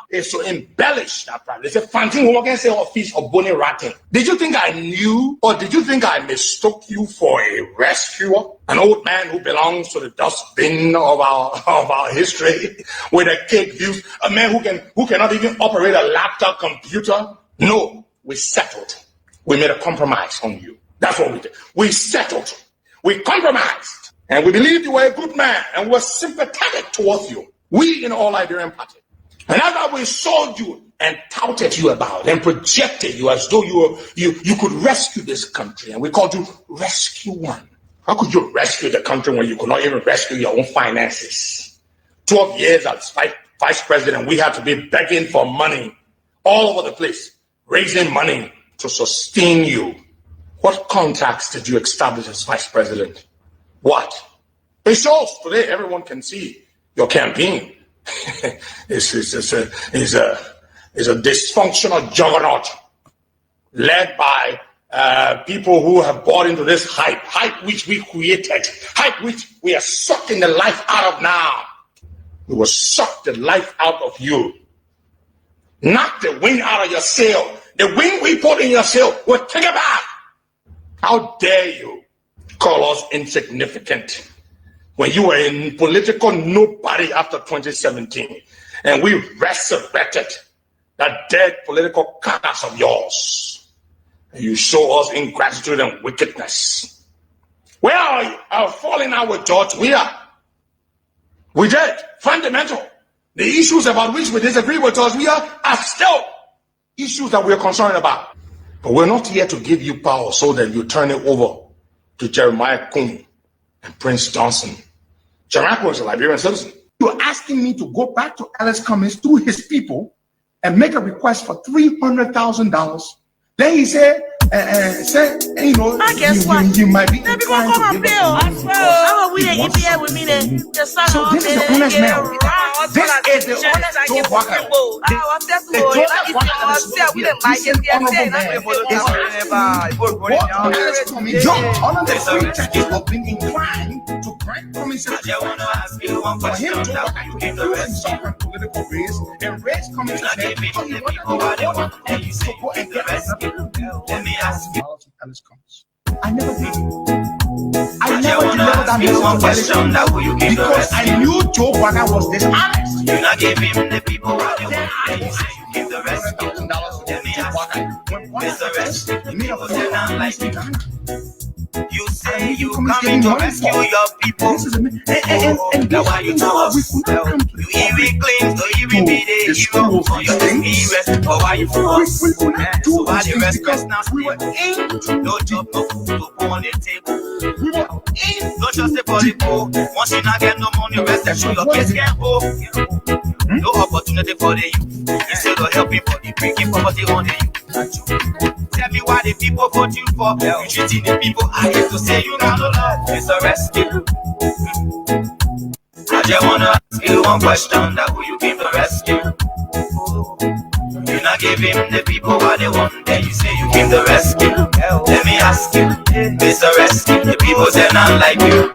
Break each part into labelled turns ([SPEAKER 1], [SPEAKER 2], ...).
[SPEAKER 1] is to embellish that pride. They say, Fantin who can say office of Bonnie Ratting. Did you think I knew, or did you think I mistook you for a rescuer? An old man who belongs to the dustbin of our history with a cake views, a man who cannot even operate a laptop computer? No, we settled. We made a compromise on you. That's what we did. We settled. We compromised. And we believed you were a good man and were sympathetic towards you. We in all Liberian party. And after we sold you and touted you about and projected you as though you could rescue this country, and we called you Rescue One. How could you rescue the country when you could not even rescue your own finances? 12 years as vice president, we had to be begging for money all over the place, raising money to sustain you. What contracts did you establish as vice president? What? It shows today. Everyone can see your campaign. It's a dysfunctional juggernaut led by people who have bought into this hype which we created, hype which we are sucking the life out of now. We will suck the life out of you. Knock the wind out of your sail. The wind we put in your sail, we'll take it back. How dare you call us insignificant when you were in political nobody after 2017 and we resurrected that dead political carcass of yours. And you show us ingratitude and wickedness. Where are you? Our falling out with George? We did. Fundamental. The issues about which we disagree with us, are still issues that we're concerned about. But we're not here to give you power so that you turn it over to Jeremiah Kuhn and Prince Johnson. Jeremiah Kuhn is a Liberian citizen. You're asking me to go back to Alex Cummings through his people and make a request for $300,000. Then he said, you know, he might be inclined to give us So this is the honest man. This is the honest Joe Walker. The Joe Walker of being inclined to grant promises for him to some political race and raise Cummings to go and get ask you. I never did. I never delivered that message because I knew Joe Wagner was dishonest.
[SPEAKER 2] You not give him the people what they want. Then you say you give the rest. Let me ask you, Mr. Rest, people say not like you. You say you coming to rescue your people. Now why you tell us? You even claim to even be the hero for your experience. But why you for us? So why the rest now still? No job, no food to put on the table. No just a body go. Once you not get no money, rest and show your kids can go. No opportunity for the youth. Instead of helping for the drinking poverty on the youth. Tell me why the people vote you for. You treating the people I get to say you not love. It's a rescue. I just wanna ask you one question. That who you give the rescue? You not give him the people what they want. Then you say you give the rescue. Let me ask you, Mr. Rescue. The people say not like you.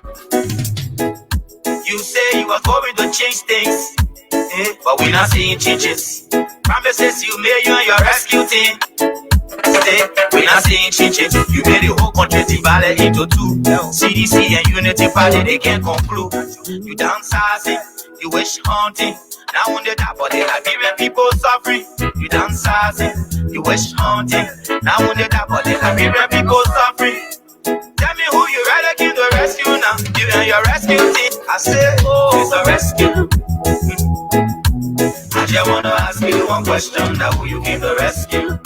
[SPEAKER 2] You say you are going to change things, but we're not seeing changes. Promises you made you and your rescue team. We're not seeing changes. You made the whole country divided into two. CDC and Unity Party, they can't conclude. You downsizing, you wish hunting. Now on the top of the Liberian people suffering. You downsizing, you wish hunting. Now on the top of the Liberian people suffering. Tell me who you rather give the rescue now. You and your rescue team. I say, oh, it's a rescue. I just wanna ask you one question. That who you give the rescue?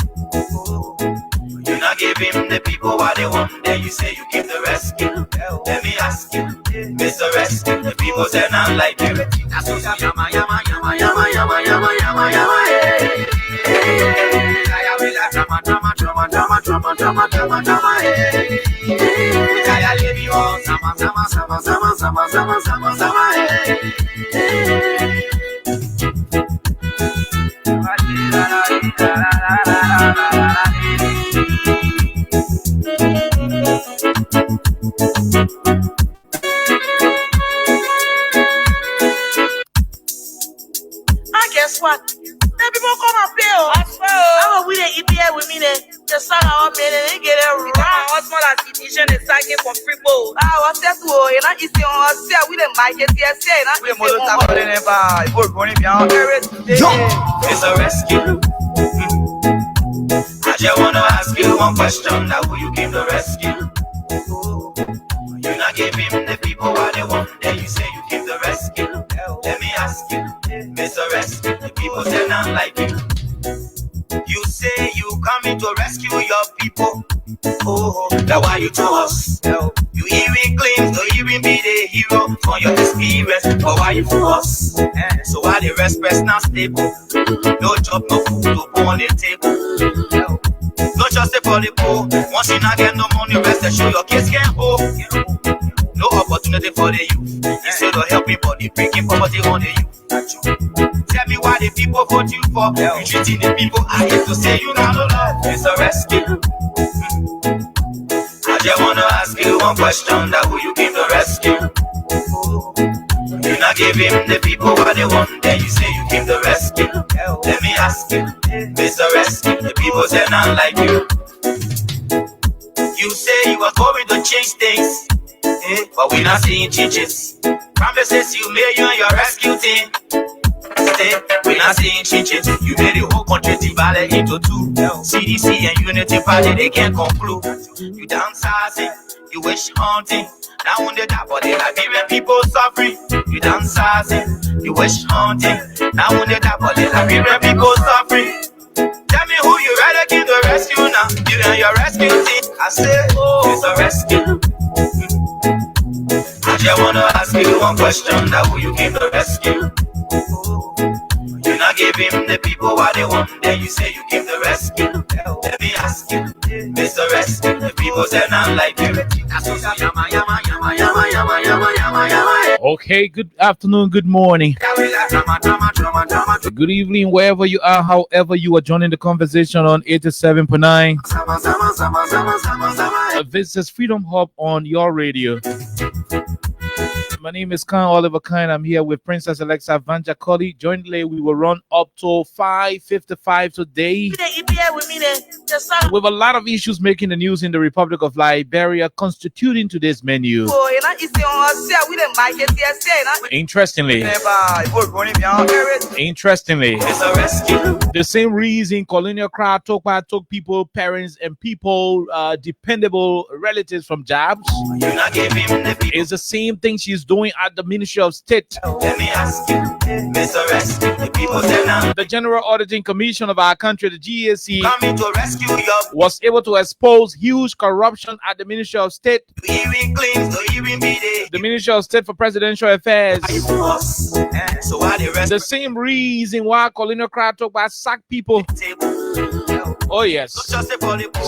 [SPEAKER 2] You not give him the people what they want. Then you say you give the rescue. Let me ask you, Mr. Rescue. The people say not like you. That's what yama yama yama yama yama yama yama yama. Hey, I will like drama drama drama drama drama drama drama drama. Hey, I leave you all sama sama sama sama sama sama sama sama. Hey.
[SPEAKER 3] Guess what? you be here with me then. Just saw our man and get it right. What's more like petition and signing for free bowl? What's that? You know, it's on us. We didn't buy it yesterday. We didn't talk about it. We're going to be on
[SPEAKER 2] It's a rescue. I just wanna ask you one question. Now who you came to rescue? You not give him the people what they want. Then you say you came to rescue. Let me ask you, Mr. Rescue. The people say not like you. You say you coming to rescue your people. Oh, that's why you to us. You even claim to even be the hero for your experience. But why you to us? So why the respect not stable? No job, no food to put on the table. No justice for the poor. Once you not get no money, rest and show your kids can hold. No opportunity for the youth. Instead of helping body, breaking poverty on the youth. Tell me why the people vote you for. You treating the people I hate to say you got no love. It's a rescue. I just wanna ask you one question. That who you came to rescue? You not give him the people what they want. Then you say you came to rescue. Let me ask you, Mr. Rescue. The people say not like you. You say you are going to change things, but we not seeing changes. Promises you made you and your rescue team. We not seeing changes. You made the whole country divided into two. CDC and Unity Party, they can't conclude. You downsizing, you wish hunting. Now when they die, but they Liberian people suffering. You downsizing, you wish hunting. Now when they die, but they Liberian people suffering. Tell me who you rather give the rescue now. You and your rescue team. I say, oh, it's a rescue. I just wanna ask you one question. That who you came to rescue? You not give him the people what they want. Then you say you came to rescue. Let me ask you, Mr. Rescue. The people say not like you.
[SPEAKER 4] Okay, good afternoon, good morning, good evening, wherever you are, however you are joining the conversation on 87.9. This is Freedom Hub on your radio. My name is Khan Oliver Khan. I'm here with Princess Alexa Vanja Colley. Jointly, we will run up to 5:55 today. With a lot of issues making the news in the Republic of Liberia, constituting today's menu. Interestingly, the same reason colonial crowd took people, parents, and people, dependable relatives from jobs, is the same thing she's doing at the Ministry of State.
[SPEAKER 2] Let me ask you, Mr. Rescue. The people say now.
[SPEAKER 4] The General Auditing Commission of our country, the GAC,
[SPEAKER 2] Coming to rescue you.
[SPEAKER 4] was able to expose huge corruption at the Ministry of State.
[SPEAKER 2] Even claims to even be
[SPEAKER 4] the Ministry of State for Presidential Affairs.
[SPEAKER 2] So why the rest?
[SPEAKER 4] The same reason why colonial crowd talk about sack people. Oh yes,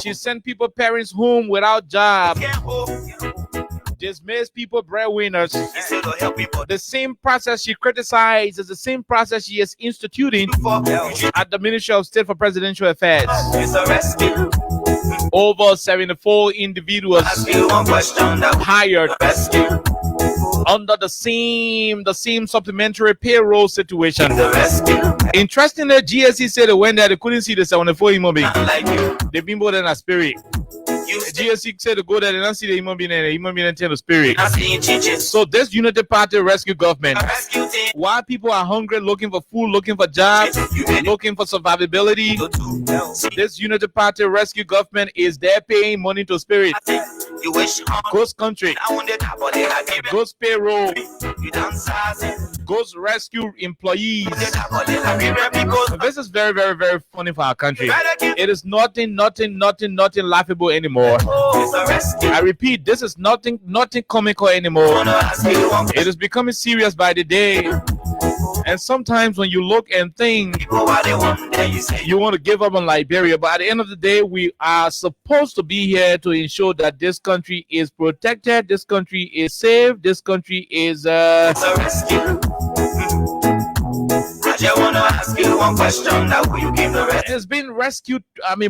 [SPEAKER 4] she sent people, parents home without jobs. Dismiss people, breadwinners. The same process she criticized is the same process she is instituting at the Ministry of State for Presidential Affairs. Over 74 individuals hired under the same supplementary payroll situation. Interestingly, GSC said that when they couldn't see the 74 human beings, they've been more than a spirit. GSC said to go there and not see the human being and the human being and tell the spirit. So this Unity Party rescue government, while people are hungry, looking for food, looking for jobs, looking for survivability, this Unity Party rescue government is there paying money to spirit. Ghost country, ghost payroll, ghost rescue employees. This is very, very, very funny for our country. It is nothing laughable anymore. I repeat, this is nothing comical anymore. It is becoming serious by the day. And sometimes when you look and think, you want to give up on Liberia, but at the end of the day, we are supposed to be here to ensure that this country is protected, this country is safe, this country is
[SPEAKER 2] I wanna ask you one question. Now who you came to rescue?
[SPEAKER 4] It's been rescued,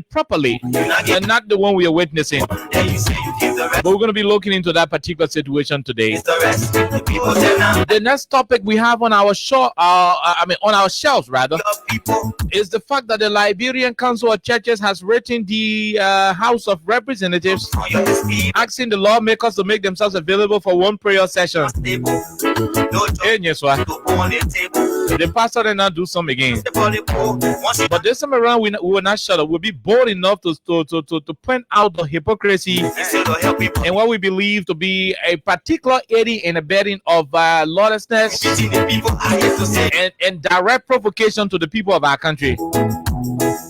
[SPEAKER 4] properly, and not the one we are witnessing.
[SPEAKER 2] Then you say you came to
[SPEAKER 4] But we're going to be looking into that particular situation today.
[SPEAKER 2] Mr. Rescue, the people say now.
[SPEAKER 4] The next topic we have on our show, on our shelves rather,
[SPEAKER 2] Your people,
[SPEAKER 4] is the fact that the Liberian Council of Churches has written the House of Representatives
[SPEAKER 2] on your speed,
[SPEAKER 4] asking the lawmakers to make themselves available for one prayer session.
[SPEAKER 2] stable. No
[SPEAKER 4] Hey,
[SPEAKER 2] job
[SPEAKER 4] yes, what?
[SPEAKER 2] to put on the table.
[SPEAKER 4] The pastor did not do some again.
[SPEAKER 2] Step on the pole. Once you
[SPEAKER 4] But this time around, we will not shut up. We'll be bold enough to point out the hypocrisy
[SPEAKER 2] say to help people,
[SPEAKER 4] and what we believe to be a particular aiding and abetting of lawlessness
[SPEAKER 2] teaching the people I have to say.
[SPEAKER 4] and direct provocation to the people of our country.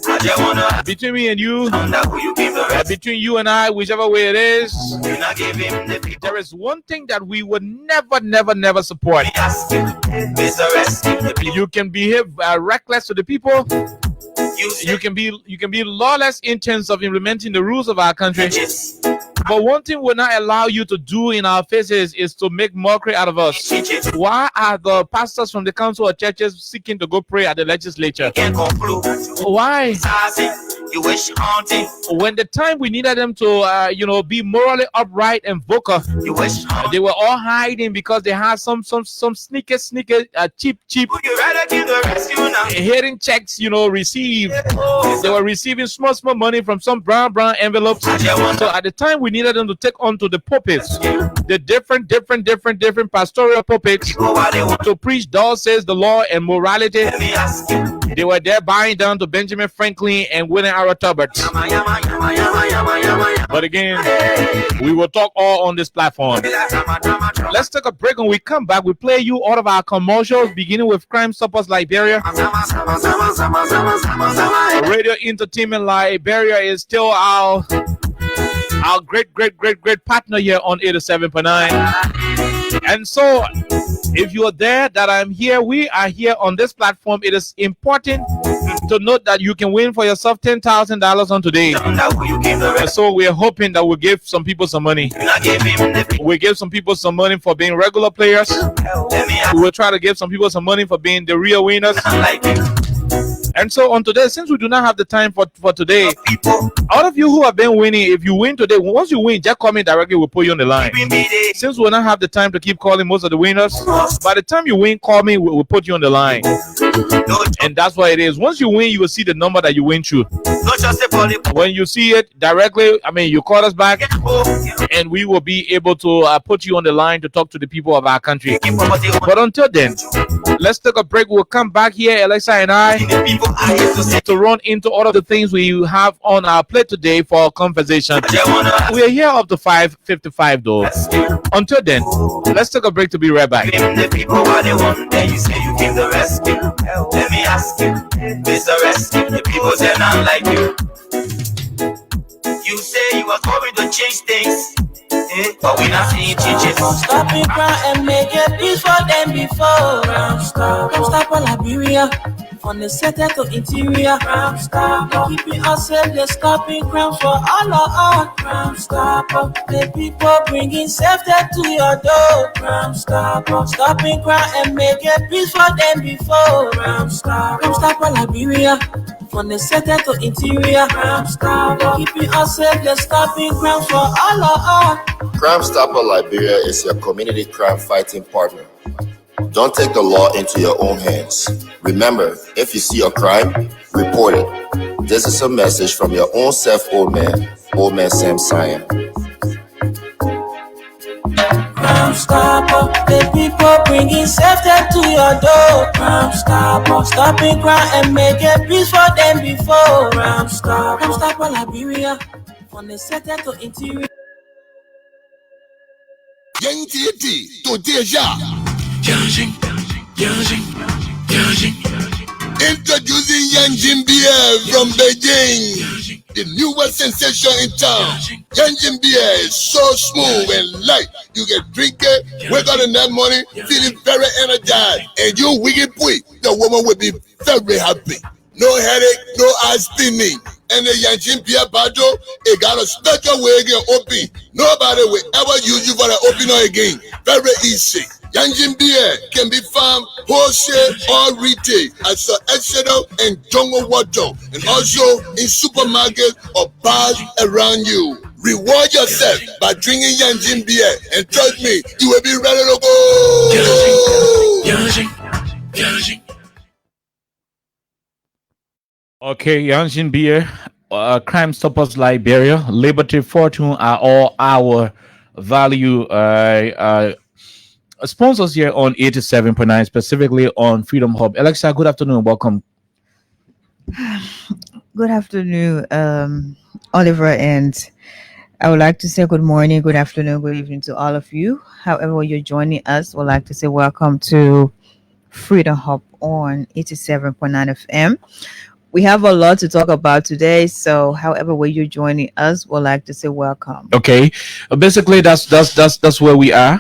[SPEAKER 2] I just wanna ask
[SPEAKER 4] Between me and you,
[SPEAKER 2] that who you give the rest.
[SPEAKER 4] between you and I, whichever way it is,
[SPEAKER 2] You not give him the people.
[SPEAKER 4] there is one thing that we would never support.
[SPEAKER 2] We ask you, Mr. Rescue, the people.
[SPEAKER 4] You can behave reckless to the people.
[SPEAKER 2] You say
[SPEAKER 4] You can be lawless in terms of implementing the rules of our country.
[SPEAKER 2] churches,
[SPEAKER 4] But one thing we'll not allow you to do in our faces is to make mockery out of us.
[SPEAKER 2] churches
[SPEAKER 4] Why are the pastors from the Council of Churches seeking to go pray at the legislature?
[SPEAKER 2] can't conclude.
[SPEAKER 4] Why?
[SPEAKER 2] Sassy, you wish haunting,
[SPEAKER 4] When the time we needed them to, be morally upright and vocal,
[SPEAKER 2] you wish haunting.
[SPEAKER 4] they were all hiding because they had some sneaky, cheap
[SPEAKER 2] Would you rather give the rescue now?
[SPEAKER 4] hidden checks, received.
[SPEAKER 2] Oh,
[SPEAKER 4] They were receiving small money from some brown envelopes.
[SPEAKER 2] I just wanna
[SPEAKER 4] So at the time we needed them to take on to the pulpits, the different pastoral pulpits,
[SPEAKER 2] go while they want.
[SPEAKER 4] to preach thus says the law and morality.
[SPEAKER 2] Let me ask you.
[SPEAKER 4] They were there buying down to Benjamin Franklin and William R. Tubbert.
[SPEAKER 2] Yama, yama, yama, yama, yama, yama, yama.
[SPEAKER 4] But again, we will talk all on this platform. Let's take a break. When we come back, we play you all of our commercials, beginning with Crime Stoppers Liberia. Radio Entertainment Liberia is still our great partner here on 87.9. And so, if you are there, that I'm here, we are here on this platform. It is important to note that you can win for yourself $10,000 on today. And so we are hoping that we'll give some people some money. We'll give some people some money for being regular players. We will try to give some people some money for being the real winners. And so on today, since we do not have the time for today, all of you who have been winning, if you win today, once you win, just call me directly, we'll put you on the line. Since we will not have the time to keep calling most of the winners, by the time you win, call me, we'll put you on the line. And that's what it is. Once you win, you will see the number that you win through. When you see it directly, you call us back and we will be able to put you on the line to talk to the people of our country. But until then, let's take a break. We'll come back here, Alexa and I, to run into all of the things we have on our plate today for our conversation. We are here up to 5:55 though. Until then, let's take a break to be right back.
[SPEAKER 2] The people what they want, then you say you came to rescue. Let me ask you, Mr. Rescue, the people say not like you. You say you are going to change things, but we not seeing changes.
[SPEAKER 3] Stop it, cry and make it peace for them before. Stop all Liberia. On the center to interior, Crime Stop. Keeping us safe, they're stopping crimes for all of us. Crime Stop. The people bringing safety to your door. Crime Stop. Stopping crime and making peace for them before. Crime Stop. Crime Stop all Liberia. From the center to interior, Crime Stop. Keeping us safe, they're stopping crimes for all of us.
[SPEAKER 5] Crime Stopper Liberia is your community crime fighting partner. Don't take the law into your own hands. Remember, if you see a crime, report it. This is a message from your own self, old man Sam Sion.
[SPEAKER 3] Crime Stopper, the people bringing safety to your door. Crime Stopper, stopping crime and making peace for them before. Crime Stopper Liberia, from the center to interior.
[SPEAKER 6] Introducing Yanjin Beer from Beijing, the newest sensation in town. Yanjin Beer is so smooth and light. You can drink it, wake up in that morning, feeling very energized. And you wicked boy, the woman will be very happy. No headache, no eye spinning. And the Yanjin Beer bottle, it got a special way again open. Nobody will ever use you for the opener again. Very easy. Yanjin Beer can be found wholesale or retail at Sir Exeter and Jungle Water, and also in supermarkets or bars around you. Reward yourself by drinking Yanjin beer, and trust me, you will be ready to go.
[SPEAKER 4] Okay, Yanshin Beer, Crime Stoppers Liberia, Liberty Fortune are all our value sponsors here on 87.9, specifically on Freedom Hub. Alexa, good afternoon. Welcome.
[SPEAKER 7] Good afternoon, Oliver, and I would like to say good morning, good afternoon, good evening to all of you. However, you're joining us, we'd like to say welcome to Freedom Hub on 87.9 FM. We have a lot to talk about today, so however way you're joining us, we'd like to say welcome.
[SPEAKER 4] Okay, basically that's where we are.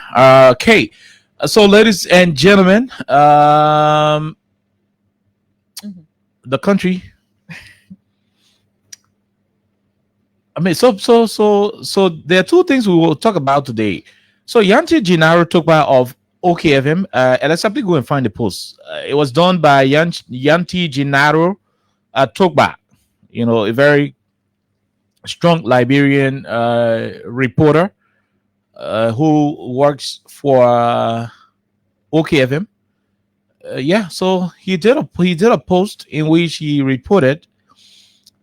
[SPEAKER 4] Okay, so ladies and gentlemen, the country. I mean, so there are two things we will talk about today. So Yanti Gennaro Tokpa of OKFM, and let's simply go and find the post. It was done by Yanti Gennaro Tokpa, you know, a very strong Liberian reporter who works for OKFM. Yeah, so he did a post in which he reported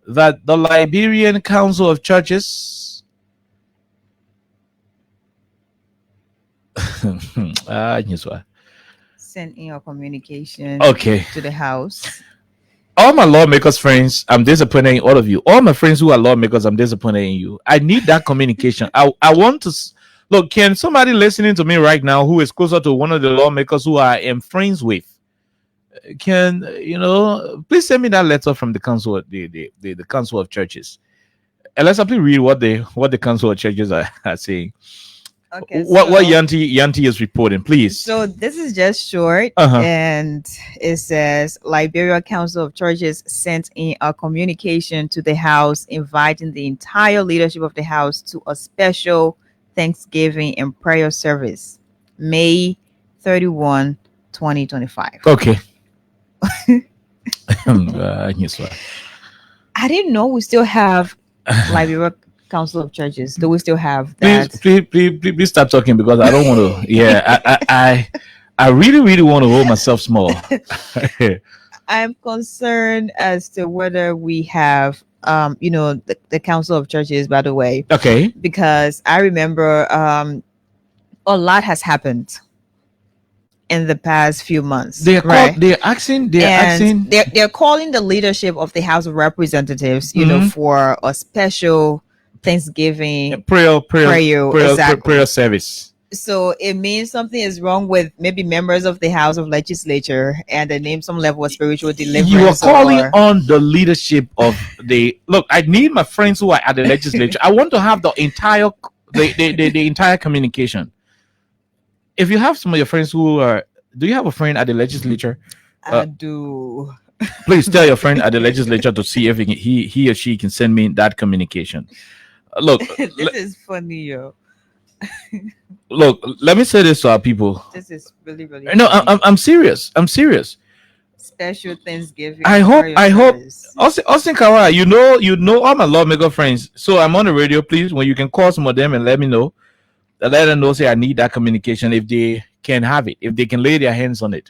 [SPEAKER 4] that the Liberian Council of Churches
[SPEAKER 7] Send in your communication
[SPEAKER 4] to
[SPEAKER 7] the House.
[SPEAKER 4] All my lawmakers friends, I'm disappointed in all of you. All my friends who are lawmakers, I'm disappointed in you. I need that communication. I want to look. Can somebody listening to me right now who is closer to one of the lawmakers who I am friends with, can please send me that letter from the council, the Council of Churches, and let's simply read what the Council of Churches are saying.
[SPEAKER 7] Okay,
[SPEAKER 4] what Yanti is reporting, please.
[SPEAKER 7] So this is just short, and it says Liberia Council of Churches sent in a communication to the House inviting the entire leadership of the House to a special Thanksgiving and prayer service, May 31, 2025.
[SPEAKER 4] Okay.
[SPEAKER 7] I didn't know we still have Liberia Council of Churches. Do we still have that?
[SPEAKER 4] Please stop talking, because I don't want to. Yeah, I really want to hold myself small.
[SPEAKER 7] I'm concerned as to whether we have the Council of Churches, by the way.
[SPEAKER 4] Okay.
[SPEAKER 7] Because I remember a lot has happened in the past few months.
[SPEAKER 4] They're calling
[SPEAKER 7] the leadership of the House of Representatives, for a special Thanksgiving prayer
[SPEAKER 4] service.
[SPEAKER 7] So it means something is wrong with maybe members of the House of Legislature, and they name some level of spiritual deliverance.
[SPEAKER 4] You are calling on the leadership of the look. I need my friends who are at the legislature. I want to have the entire entire communication. If you have some of your friends who are, do you have a friend at the legislature?
[SPEAKER 7] I do.
[SPEAKER 4] Please tell your friend at the legislature to see if he or she can send me that communication. Look,
[SPEAKER 7] this is funny, yo.
[SPEAKER 4] Look, let me say this to our people.
[SPEAKER 7] This is really
[SPEAKER 4] no, I'm serious.
[SPEAKER 7] Special Thanksgiving.
[SPEAKER 4] I hope Austin Kawara, you know all my lawmaker friends. So I'm on the radio. Please, when you can call some of them and let me know. Let them know, say I need that communication if they can have it, if they can lay their hands on it.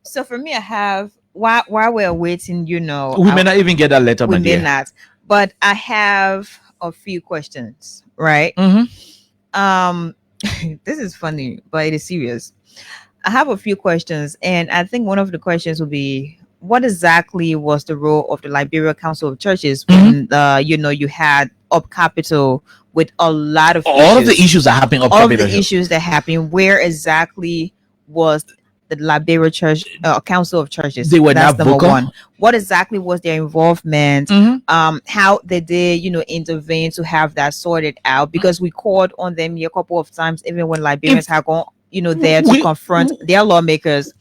[SPEAKER 7] So for me, I have while we're waiting, we
[SPEAKER 4] may not even get that letter.
[SPEAKER 7] We may not, but I have a few questions, right? This is funny, but it is serious. I have a few questions, and I think one of the questions will be, what exactly was the role of the Liberia Council of Churches when you had Up Capital with a lot of
[SPEAKER 4] all of the issues that happened up
[SPEAKER 7] all
[SPEAKER 4] Capital
[SPEAKER 7] of the issues that happened? Where exactly was the Liberia Church Council of Churches?
[SPEAKER 4] They were
[SPEAKER 7] That's
[SPEAKER 4] not
[SPEAKER 7] number
[SPEAKER 4] vocal.
[SPEAKER 7] one. What exactly was their involvement? How they did intervene to have that sorted out? Because we called on them a couple of times, even when Liberians had gone there to confront their lawmakers,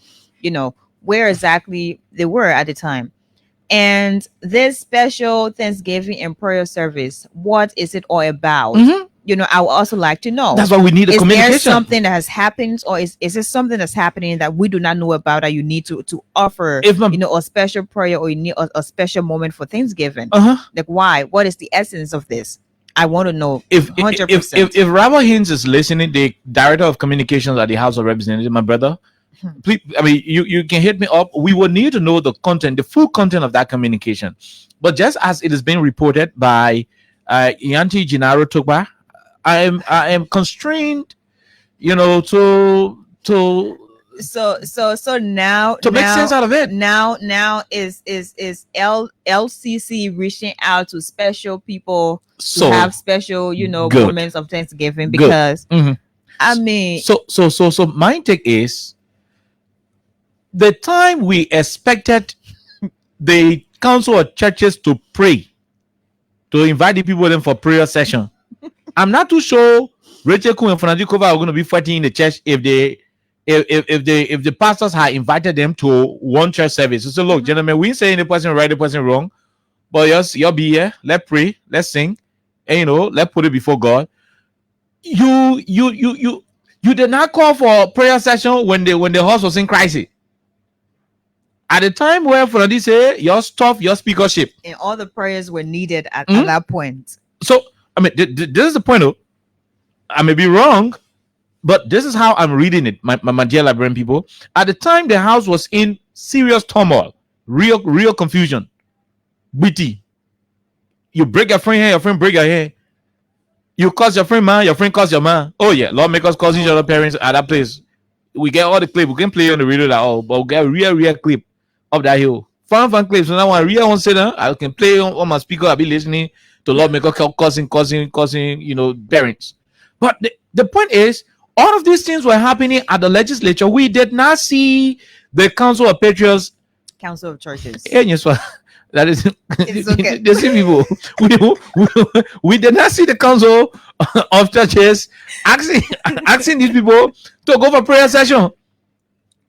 [SPEAKER 7] where exactly they were at the time. And this special Thanksgiving and prayer service, what is it all about? I would also like to know.
[SPEAKER 4] That's why we need a communication.
[SPEAKER 7] Is there something that has happened, or is it something that's happening that we do not know about that you need to offer, a special prayer, or you need a special moment for Thanksgiving? Like, why? What is the essence of this? I want to know
[SPEAKER 4] if
[SPEAKER 7] 100%.
[SPEAKER 4] if Robert Hines is listening, the director of communications at the House of Representatives, my brother, please, I mean, you can hit me up. We will need to know the content, the full content of that communication. But just as it is being reported by Yanti Gennaro Togba, I am constrained,
[SPEAKER 7] So now
[SPEAKER 4] to make sense out of it.
[SPEAKER 7] Now is LCC reaching out to special people to have special,
[SPEAKER 4] good.
[SPEAKER 7] moments of Thanksgiving, because I mean,
[SPEAKER 4] so my take is the time we expected the council of churches to pray, to invite the people in for prayer session. I'm not too sure Rachel Kuhn and Fernando Kova are going to be fighting in the church if the pastors had invited them to one church service. So look, gentlemen, we ain't saying the person right, the person wrong, but yes, you'll be here. Let's pray, let's sing, and let's put it before God. You did not call for prayer session when the house was in crisis. At the time where Fernando said your stuff, your speakership,
[SPEAKER 7] and all the prayers were needed at that point.
[SPEAKER 4] So I mean, this is the point. Though I may be wrong, but this is how I'm reading it, my dear Liberian people. At the time, the house was in serious turmoil, real confusion. BT, you break your friend here, your friend break your hair. You cause your friend man, your friend cause your man. Oh yeah, lawmakers cause each other parents at that place. We get all the clip. We can play on the radio that all, but we get real clip of that hill. Fun clips. So now one real one sit down, I can play on my speaker. I'll be listening to lawmakers causing parents. But the point is, all of these things were happening at the legislature. We did not see the Council of Patriots,
[SPEAKER 7] Council of Churches.
[SPEAKER 4] That is,
[SPEAKER 7] it's okay.
[SPEAKER 4] The same people. We did not see the Council of Churches asking these people to go for prayer session.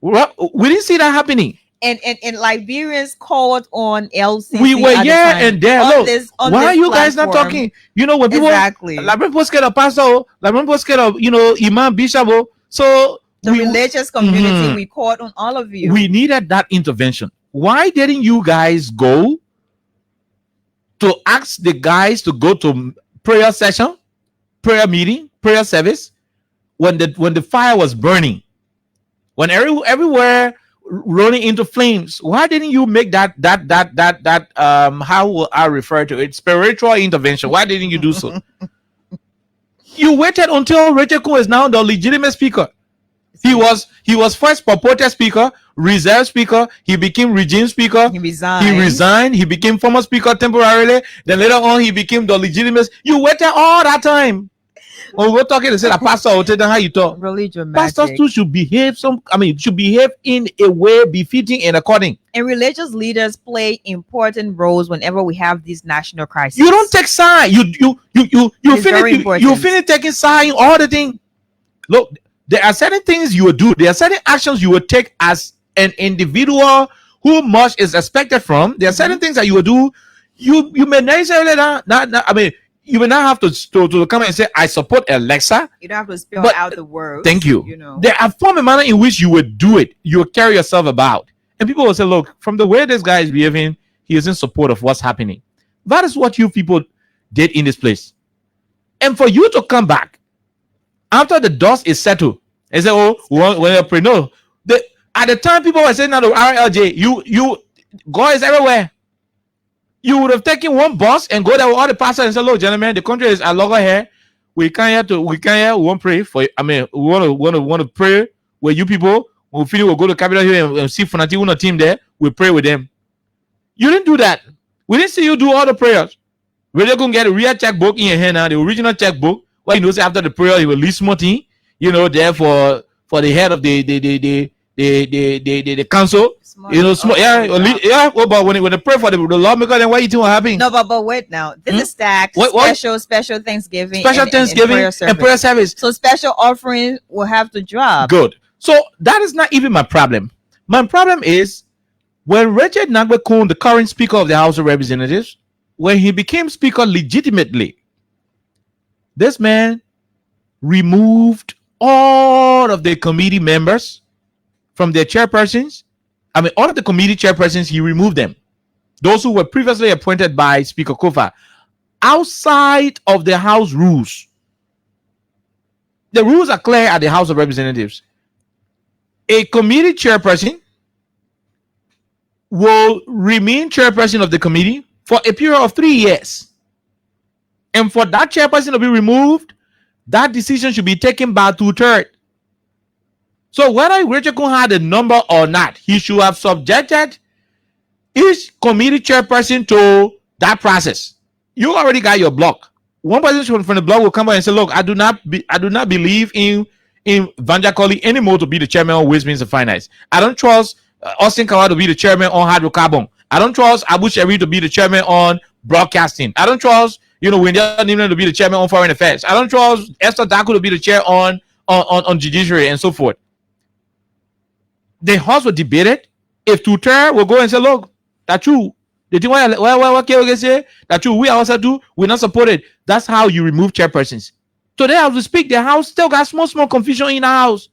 [SPEAKER 4] We didn't see that happening.
[SPEAKER 7] And Liberians called on LCC.
[SPEAKER 4] We were here and there. Look, why are you guys not talking? When people Liberian people scared of pastor, Liberian people scared of imam, bishop. So
[SPEAKER 7] the religious community, we called on all of you.
[SPEAKER 4] We needed that intervention. Why didn't you guys go to ask the guys to go to prayer session, prayer meeting, prayer service when the fire was burning, when everywhere running into flames? Why didn't you make that how will I refer to it, spiritual intervention? Why didn't you do so? You waited until Rachel Kuhn is now the legitimate speaker. He was first purported speaker, reserve speaker. He became regime speaker.
[SPEAKER 7] He
[SPEAKER 4] resigned. He became former speaker temporarily. Then later on, he became the legitimate. You waited all that time. When we're talking, they said a pastor will tell them how you talk.
[SPEAKER 7] Really dramatic.
[SPEAKER 4] Pastors too should behave should behave in a way befitting and according.
[SPEAKER 7] And religious leaders play important roles whenever we have these national crises.
[SPEAKER 4] You don't take side. You finish taking side in all the thing. Look, there are certain things you will do. There are certain actions you will take as an individual who much is expected from. There are certain things that you will do. You may necessarily you may not have to come and say, I support Alexa.
[SPEAKER 7] You don't have to spell out the words.
[SPEAKER 4] Thank you. There are form and manner in which you would do it. You will carry yourself about. And people will say, look, from the way this guy is behaving, he is in support of what's happening. That is what you people did in this place. And for you to come back after the dust is settled and say, oh, when you pray. No. At the time people were saying that the RLJ, you God is everywhere. You would have taken one bus and go there with all the pastors and say, look, gentlemen, the country is a logger here. We won't pray for you. We want to pray with you people. We'll finish, we'll go to Capitol Hill and see Funati team there. We'll pray with them. You didn't do that. We didn't see you do all the prayers. We're just going to get a real checkbook in your hand now, the original checkbook. Well, say after the prayer, you will leave money, there for the head of the council. Small. But when they pray for the lawmaker, then what you think will happen?
[SPEAKER 7] No, but wait now. This is stacked. Special Thanksgiving.
[SPEAKER 4] And prayer service.
[SPEAKER 7] So special offering will have to drop.
[SPEAKER 4] Good. So that is not even my problem. My problem is when Richard Nagon, the current Speaker of the House of Representatives, when he became Speaker legitimately, this man removed all of the committee members from their chairpersons. All of the committee chairpersons, he removed them. Those who were previously appointed by Speaker Kofa. outside of the House rules. The rules are clear at the House of Representatives. A committee chairperson will remain chairperson of the committee for a period of 3 years. And for that chairperson to be removed, that decision should be taken by 2/3. So whether Richard Kun had a number or not, he should have subjected each committee chairperson to that process. You already got your block. One person from the block will come out and say, "Look, I do not believe in Vanja Colley anymore to be the chairman of Waste, Means and Finance. I don't trust Austin Kawa to be the chairman on hydrocarbon. I don't trust Abu Shari to be the chairman on broadcasting. I don't trust Wendy Nimran to be the chairman on foreign affairs. I don't trust Esther Daku to be the chair on judiciary and so forth." The House will debate it. If 2/3 will go and say, "Look, that's true. The thing what say that true. We also do. We're not supported." That's how you remove chairpersons. Today, as we speak, the House still got small confusion in the House.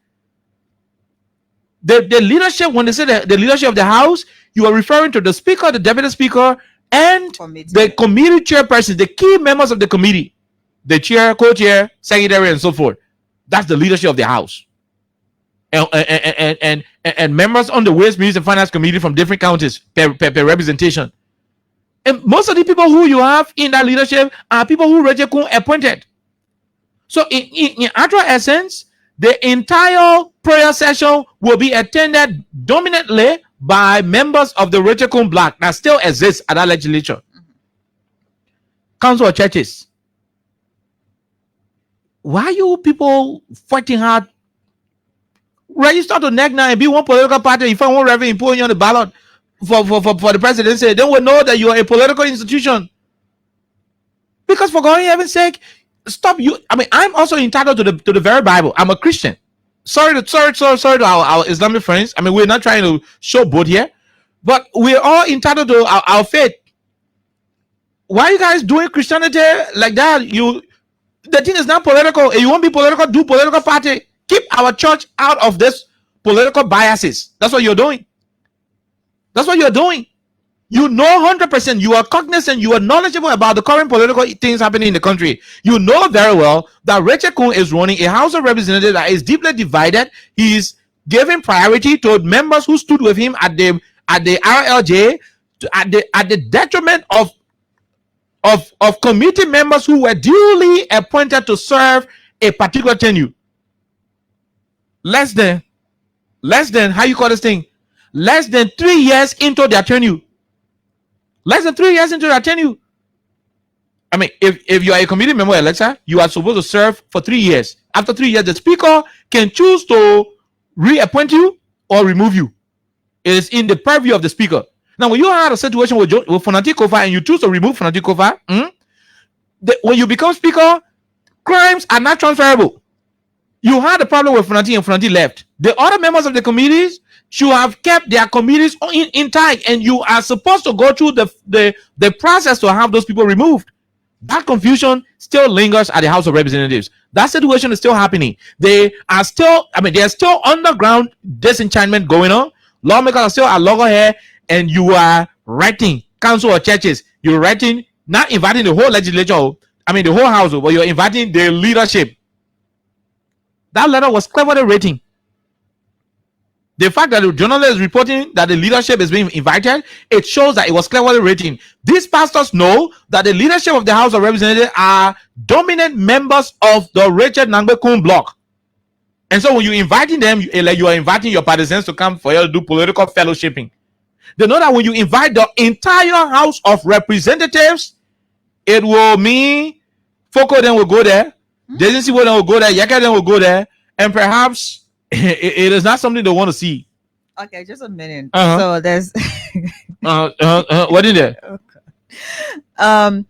[SPEAKER 4] The leadership, when they say the leadership of the House, you are referring to the Speaker, the Deputy Speaker, and the committee chairperson, the key members of the committee, the chair, co-chair, secretary, and so forth. That's the leadership of the House. And members on the Waste, Means and Finance Committee from different counties per representation. And most of the people who you have in that leadership are people who Richard Kun appointed. So in actual essence, the entire prayer session will be attended dominantly by members of the Richard Kun bloc that still exists at that legislature. Council of Churches. Why are you people fighting hard? Register to NEC now and be one political party. If I want revenue imposing on the ballot for the presidency, then we know that you are a political institution. Because for God's heaven's sake, stop you. I mean, I'm also entitled to the very Bible. I'm a Christian. Sorry to our Islamic friends. I mean, we're not trying to show both here, but we're all entitled to our faith. Why are you guys doing Christianity like that? The thing is not political. If you want to be political, do political party. Keep our church out of this political biases. That's what you're doing. That's what you're doing. You know 100%. You are cognizant. You are knowledgeable about the current political things happening in the country. You know very well that Richard Kun is running a House of Representatives that is deeply divided. He is giving priority to members who stood with him at the RLJ, at the detriment of committee members who were duly appointed to serve a particular tenure. Less than how you call this thing? Less than 3 years into their tenure. Less than 3 years into their tenure. I mean, if you are a committee member, Alexa, you are supposed to serve for 3 years. After 3 years, the speaker can choose to reappoint you or remove you. It is in the purview of the speaker. Now, when you had a situation with Fonati Kofa and you choose to remove Fonati Kofa, when you become speaker, crimes are not transferable. You had a problem with Fonati and Fonati left. The other members of the committees should have kept their committees intact, and you are supposed to go through the process to have those people removed. That confusion still lingers at the House of Representatives. That situation is still happening. There's still underground disenchantment going on. Lawmakers are still at loggerhead, and you are writing Council of Churches. You're writing, not inviting the whole legislature, the whole house, but you're inviting the leadership. That letter was cleverly written. The fact that the journalist is reporting that the leadership is being invited, it shows that it was cleverly written. These pastors know that the leadership of the House of Representatives are dominant members of the Richard Nangbe Kun bloc. And so when you're inviting them, you are inviting your partisans to come for you to do political fellowshipping. They know that when you invite the entire House of Representatives, it will mean Foko then will go there, Desensi then will go there, Yaka then will go there, and perhaps it is not something they want to see.
[SPEAKER 7] Okay, just a minute. So there's
[SPEAKER 4] what in there?
[SPEAKER 7] Okay.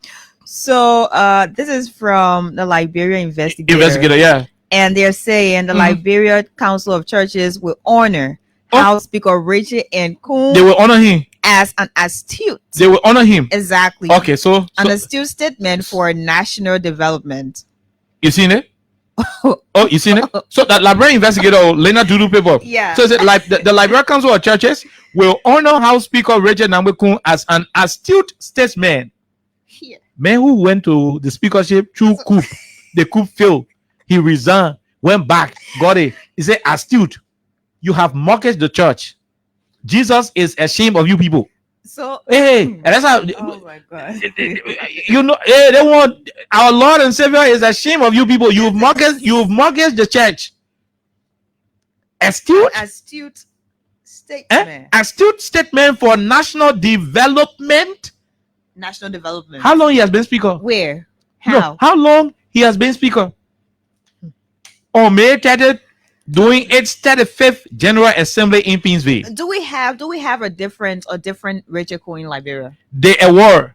[SPEAKER 7] So this is from the Liberia investigator.
[SPEAKER 4] Yeah.
[SPEAKER 7] And they're saying the Liberia Council of Churches will honor House Speaker Richard N. Kun.
[SPEAKER 4] They will honor him
[SPEAKER 7] as an astute.
[SPEAKER 4] They will honor him.
[SPEAKER 7] Exactly.
[SPEAKER 4] Okay, so
[SPEAKER 7] an astute statement for national development.
[SPEAKER 4] You seen it? Oh, you seen it? So that Liberia investigator, Lena Dudu people.
[SPEAKER 7] Yeah.
[SPEAKER 4] So is it like the Liberia Council of Churches will honor House Speaker Richard Nangbe Kun as an astute statesman.
[SPEAKER 7] Here.
[SPEAKER 4] Man who went to the speakership through coup, the coup failed. He resigned, went back, got it. He said, astute, you have mortgaged the church. Jesus is ashamed of you people.
[SPEAKER 7] So
[SPEAKER 4] Hey, and that's how.
[SPEAKER 7] oh my God.
[SPEAKER 4] You know, they want our Lord and Savior is ashamed of you people. You've mortgaged the church.
[SPEAKER 7] Astute statement.
[SPEAKER 4] Astute statement for national development.
[SPEAKER 7] National development.
[SPEAKER 4] How long he has been speaker?
[SPEAKER 7] Where?
[SPEAKER 4] No,
[SPEAKER 7] How?
[SPEAKER 4] how long he has been speaker? On May 30th, doing its 35th General Assembly in Pinsville.
[SPEAKER 7] Do we have a different Rachel Cohen in Liberia?
[SPEAKER 4] They were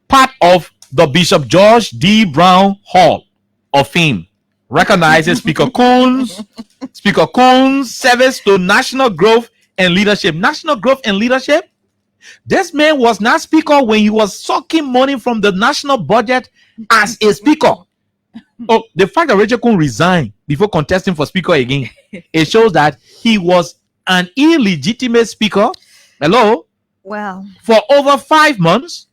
[SPEAKER 4] part of the Bishop George D. Brown Hall of Fame. Recognizes Speaker Cohen's service to national growth and leadership. National growth and leadership. This man was not speaker when he was sucking money from the national budget as a speaker. Oh, the fact that Rachel Cohen resigned before contesting for speaker again, it shows that he was an illegitimate speaker. Hello?
[SPEAKER 7] Well,
[SPEAKER 4] For over 5 months,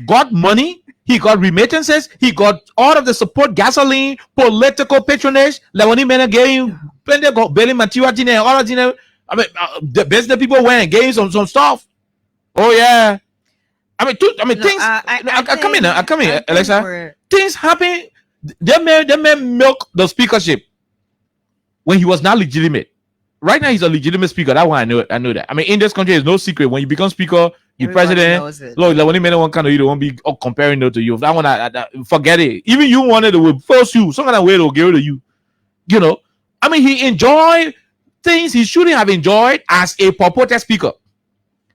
[SPEAKER 4] got money. He got remittances. He got all of the support, gasoline, political patronage. Like when he made a game, plenty of building material, all of the business people went and gave him some stuff. Oh yeah. Things. I come in, Alexa. Things happen. They may milk the speakership when he was not legitimate. Right now, he's a legitimate speaker. That one I know that. I mean, in this country, it's no secret. When you become speaker, you president. Look, like when you made one kind of, you don't be comparing it to you. That one, I forget it. Even you wanted it will force you. Some kind of way to get rid of you. You know, I mean, he enjoyed things he shouldn't have enjoyed as a purported speaker.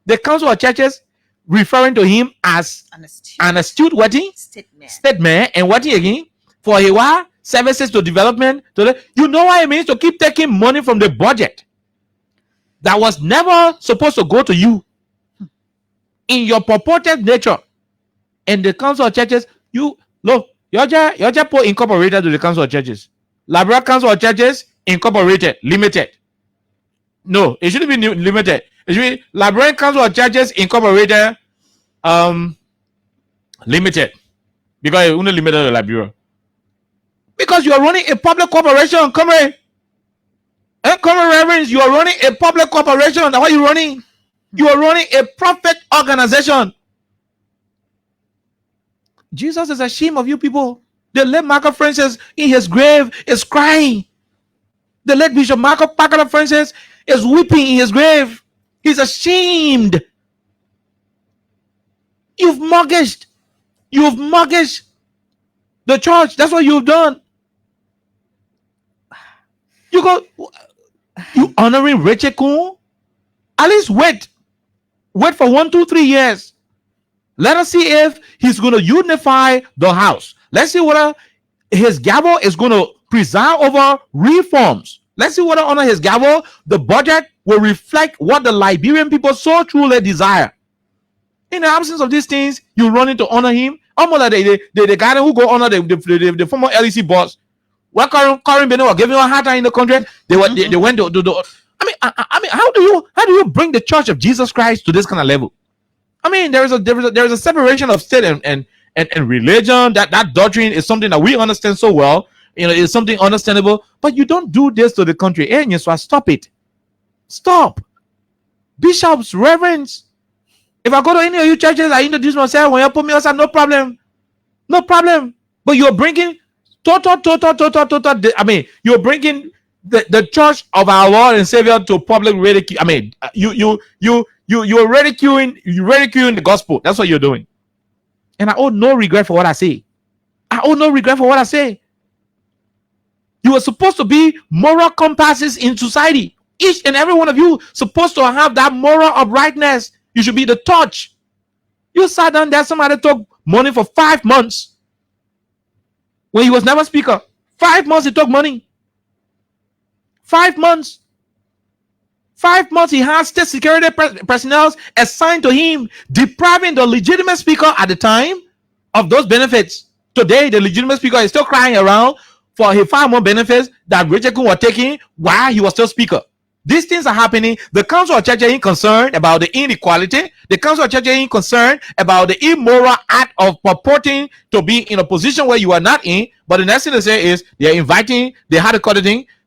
[SPEAKER 4] The Council of Churches referring to him as an astute wedding statement and what again for a while services to development you know what it means to keep taking money from the budget that was never supposed to go to you in your purported nature. And the Council of Churches, you look, you're just put incorporated to the Council of Churches. Liberia Council of Churches Incorporated Limited. No, it shouldn't be limited. It should be Liberian Council of Churches Incorporated Limited, because it's only limited to Liberia. Because you are running a public corporation, comrade. Reverends, you are running a public corporation. That's what you're running. You are running a profit organization. Jesus is ashamed of you people. The late Michael Francis in his grave is crying. The late Bishop Michael Parker Francis is weeping in his grave. He's ashamed. You've mortgaged the church. That's what you've done. You honoring Rachel Cohen? At least wait for 1, 2, 3 years. Let us see if he's going to unify the house. Let's see whether his gavel is going to preside over reforms. Let's see whether under his gavel the budget will reflect what the Liberian people so truly desire. In the absence of these things, you run in to honor him. Almost like the guy who go honor the former LEC boss. What Karen Beno were giving a hard time in the country. They went to I mean, how do you bring the Church of Jesus Christ to this kind of level? I mean, there is a separation of state and religion. That doctrine is something that we understand so well. You know, it's something understandable. But you don't do this to the country. Hey, so stop it. Stop. Bishops, reverends. If I go to any of you churches, I introduce myself. When you put me outside, no problem. No problem. But you're bringing total. I mean, you're bringing the church of our Lord and Savior to public ridicule. I mean, you're ridiculing the gospel. That's what you're doing. And I owe no regret for what I say. You are supposed to be moral compasses in society. Each and every one of you supposed to have that moral uprightness. You should be the torch. You sat down there, somebody took money for 5 months when he was never speaker. 5 months he took money. 5 months. 5 months he has state security personnel assigned to him, depriving the legitimate speaker at the time of those benefits. Today, the legitimate speaker is still crying around for his 5 more benefits that Richard Kun was taking while he was still speaker. These things are happening. The Council of Church ain't concerned about the inequality. The council of churches ain't concerned about the immoral act of purporting to be in a position where you are not in. But the next thing they say is they're inviting the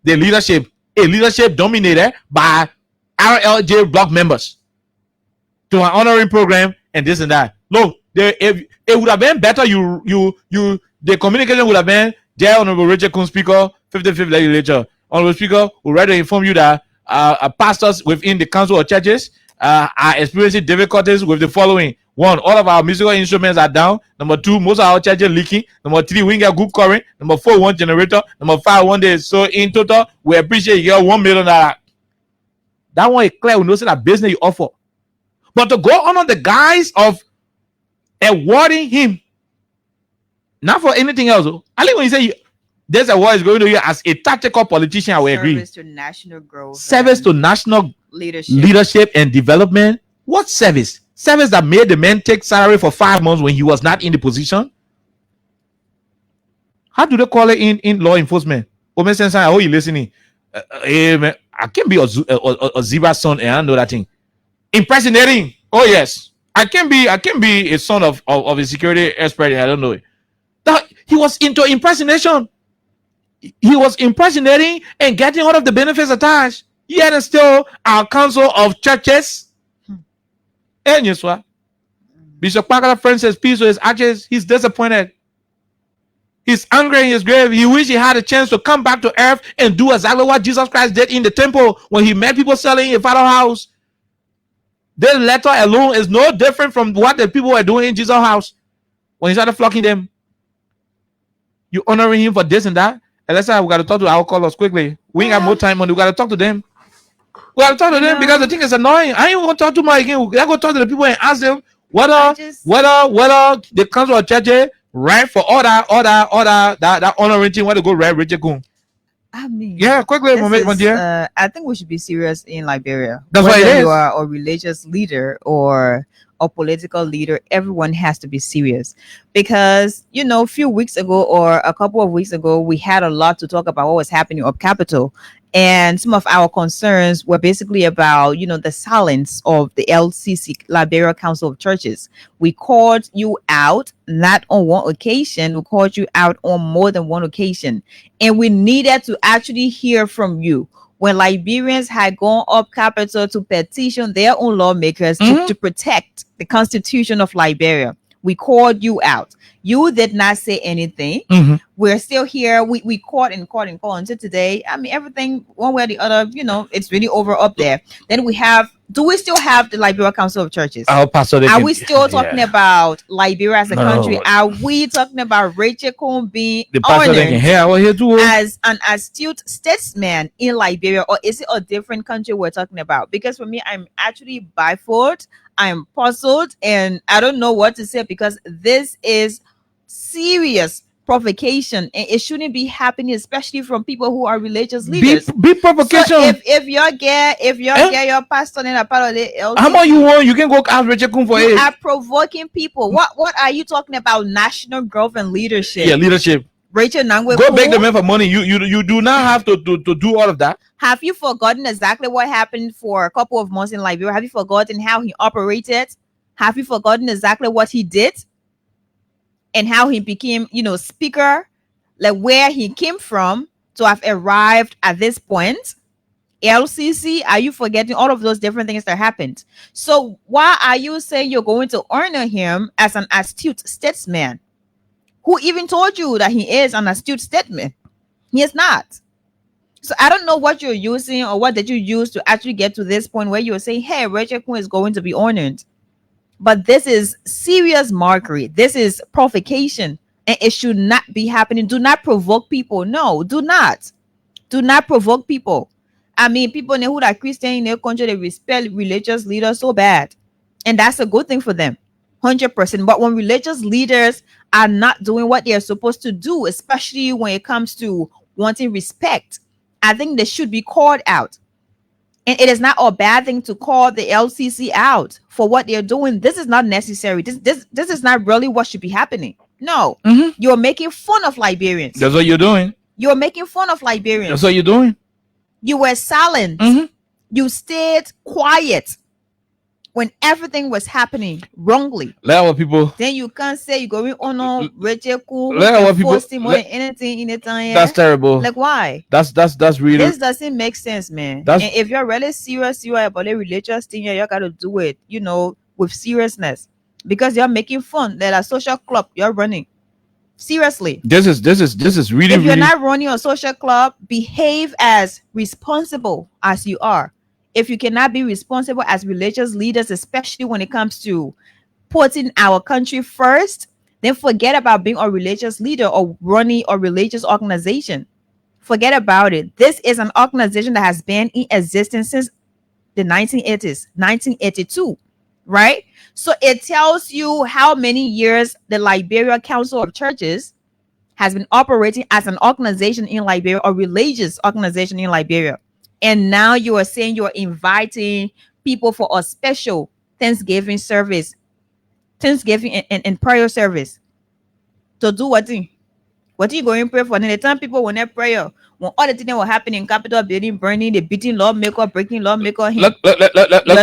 [SPEAKER 4] the leadership, a leadership dominated by RLJ block members to an honoring program and this and that. Look, it would have been better the communication would have been, dear Honorable Richard Kun, Speaker, 55th Legislature. Honorable Speaker, we would rather inform you that pastors within the council of churches are experiencing difficulties with the following. 1, all of our musical instruments are down. Number 2, most of our churches leaking. Number 3, we get good current. Number 4, 1 generator. Number 5, 1 day. So in total, we appreciate you get $1 million. That one is clear. We know that business you offer. But to go on the guise of awarding him, not for anything else. I think when you say this award is going to you as a tactical politician, I will agree.
[SPEAKER 7] Service to national growth.
[SPEAKER 4] Service to national leadership and development. What service? Service that made the man take salary for 5 months when he was not in the position. How do they call it in law enforcement? Oh, you listening? I can't be a zebra son and I know that thing. Impersonating. Oh yes, I can be a son of a security expert. I don't know it. He was into impersonation. He was impersonating and getting all of the benefits attached. Yet and still, our council of churches. And yes, what? Bishop Parker Francis peace with his ashes. He's disappointed. He's angry in his grave. He wished he had a chance to come back to earth and do exactly what Jesus Christ did in the temple when he met people selling in Father's house. This letter alone is no different from what the people were doing in Jesus' house when he started flocking them. You honoring him for this and that. And that's why we got to talk to our callers quickly. We ain't got more time on. We got to talk to them. We got to talk to them because the thing is annoying. I ain't going to talk to my again. We got to go talk to the people and ask them whether the council of churches right for all that honoring thing. Where to go right, Richard Kun.
[SPEAKER 7] I mean,
[SPEAKER 4] yeah, quickly, my dear.
[SPEAKER 7] I think we should be serious in Liberia.
[SPEAKER 4] That's why it is.
[SPEAKER 7] You are a religious leader or a political leader, everyone has to be serious because, you know, a few weeks ago or a couple of weeks ago, we had a lot to talk about what was happening up Capitol. And some of our concerns were basically about, you know, the silence of the LCC, Liberia Council of Churches. We called you out, not on one occasion. We called you out on more than one occasion. And we needed to actually hear from you. When Liberians had gone up Capitol to petition their own lawmakers to protect the Constitution of Liberia, we called you out. You did not say anything. We're still here. We caught and caught and caught until today. I mean, everything one way or the other, you know, it's really over up there. Then do we still have the Liberia Council of Churches? Are we still talking about Liberia as a country? Are we talking about Rachel Kun being honored as an astute statesman in Liberia, or is it a different country we're talking about? Because for me, I'm actually baffled. I'm puzzled, and I don't know what to say because this is serious provocation, and it shouldn't be happening, especially from people who are religious leaders.
[SPEAKER 4] Be provocation. So
[SPEAKER 7] if you're your pastor and a part of the LCC,
[SPEAKER 4] how about you want? You can go ask Richard Kun for it.
[SPEAKER 7] You are provoking people. What are you talking about? National growth and leadership.
[SPEAKER 4] Yeah, leadership.
[SPEAKER 7] Rachel Nangwe,
[SPEAKER 4] go beg the man for money. You do not have to do all of that.
[SPEAKER 7] Have you forgotten exactly what happened for a couple of months in Liberia? Have you forgotten how he operated? Have you forgotten exactly what he did? And how he became, you know, speaker, like where he came from to have arrived at this point. LCC, are you forgetting all of those different things that happened? So why are you saying you're going to honor him as an astute statesman? Who even told you that he is an astute statesman? He is not. So I don't know what you're using or what did you use to actually get to this point where you're saying, hey, Richard Kun is going to be honored. But this is serious mockery. This is provocation, and it should not be happening. Do not provoke people. No, do not. Do not provoke people. I mean, people who are Christian in their country, they respect religious leaders so bad. And that's a good thing for them, 100%. But when religious leaders are not doing what they are supposed to do, especially when it comes to wanting respect, I think they should be called out. And it is not a bad thing to call the LCC out for what they're doing. This is not necessary. This is not really what should be happening. No, you're making fun of Liberians.
[SPEAKER 4] That's what you're doing.
[SPEAKER 7] You're making fun of Liberians.
[SPEAKER 4] That's what you're doing.
[SPEAKER 7] You were silent. You stayed quiet when everything was happening wrongly.
[SPEAKER 4] Let our people.
[SPEAKER 7] Then you can't say you're going on no Rachel Cool
[SPEAKER 4] Let our people.
[SPEAKER 7] more than anything in the time.
[SPEAKER 4] That's terrible.
[SPEAKER 7] Like why?
[SPEAKER 4] That's really.
[SPEAKER 7] This doesn't make sense, man. And if you're really serious, you are about a religious thing, you gotta do it, you know, with seriousness, because you're making fun. There's a social club you're running. Seriously, this is really. If you're not running a social club, behave as responsible as you are. If you cannot be responsible as religious leaders, especially when it comes to putting our country first, then forget about being a religious leader or running a religious organization. Forget about it. This is an organization that has been in existence since the 1980s, 1982, right? So it tells you how many years the Liberia Council of Churches has been operating as an organization in Liberia, or religious organization in Liberia. And now you are saying you're inviting people for a special Thanksgiving service, Thanksgiving and prayer service. To do what thing? What are you going to pray for? And the time people when they prayer, when all the things that will happen in Capitol building, burning, the beating lawmaker, breaking lawmaker, you're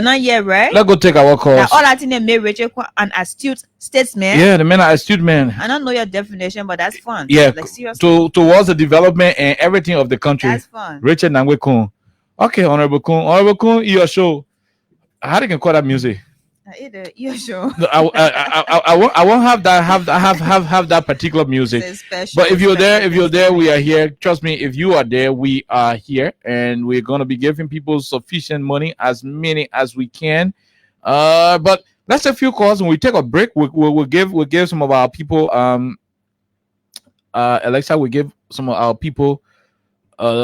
[SPEAKER 7] not here, right?
[SPEAKER 4] Let's go take our calls.
[SPEAKER 7] Now, all that thing they made Rachel an astute statesman.
[SPEAKER 4] Yeah, the man are astute man.
[SPEAKER 7] I don't know your definition, but that's fun.
[SPEAKER 4] Yeah,
[SPEAKER 7] like seriously.
[SPEAKER 4] Towards the development and everything of the country.
[SPEAKER 7] That's fun.
[SPEAKER 4] Richard Nangwe Kun. Okay, Honorable Kun, your show. How do you call that music?
[SPEAKER 7] Yeah, sure.
[SPEAKER 4] No, I won't have that particular music. But if you're there, we are here. Trust me, if you are there, we are here, and we're gonna be giving people sufficient money, as many as we can. But let's take a few calls. When we take a break, we'll give some of our people. Alexa, we give some of our people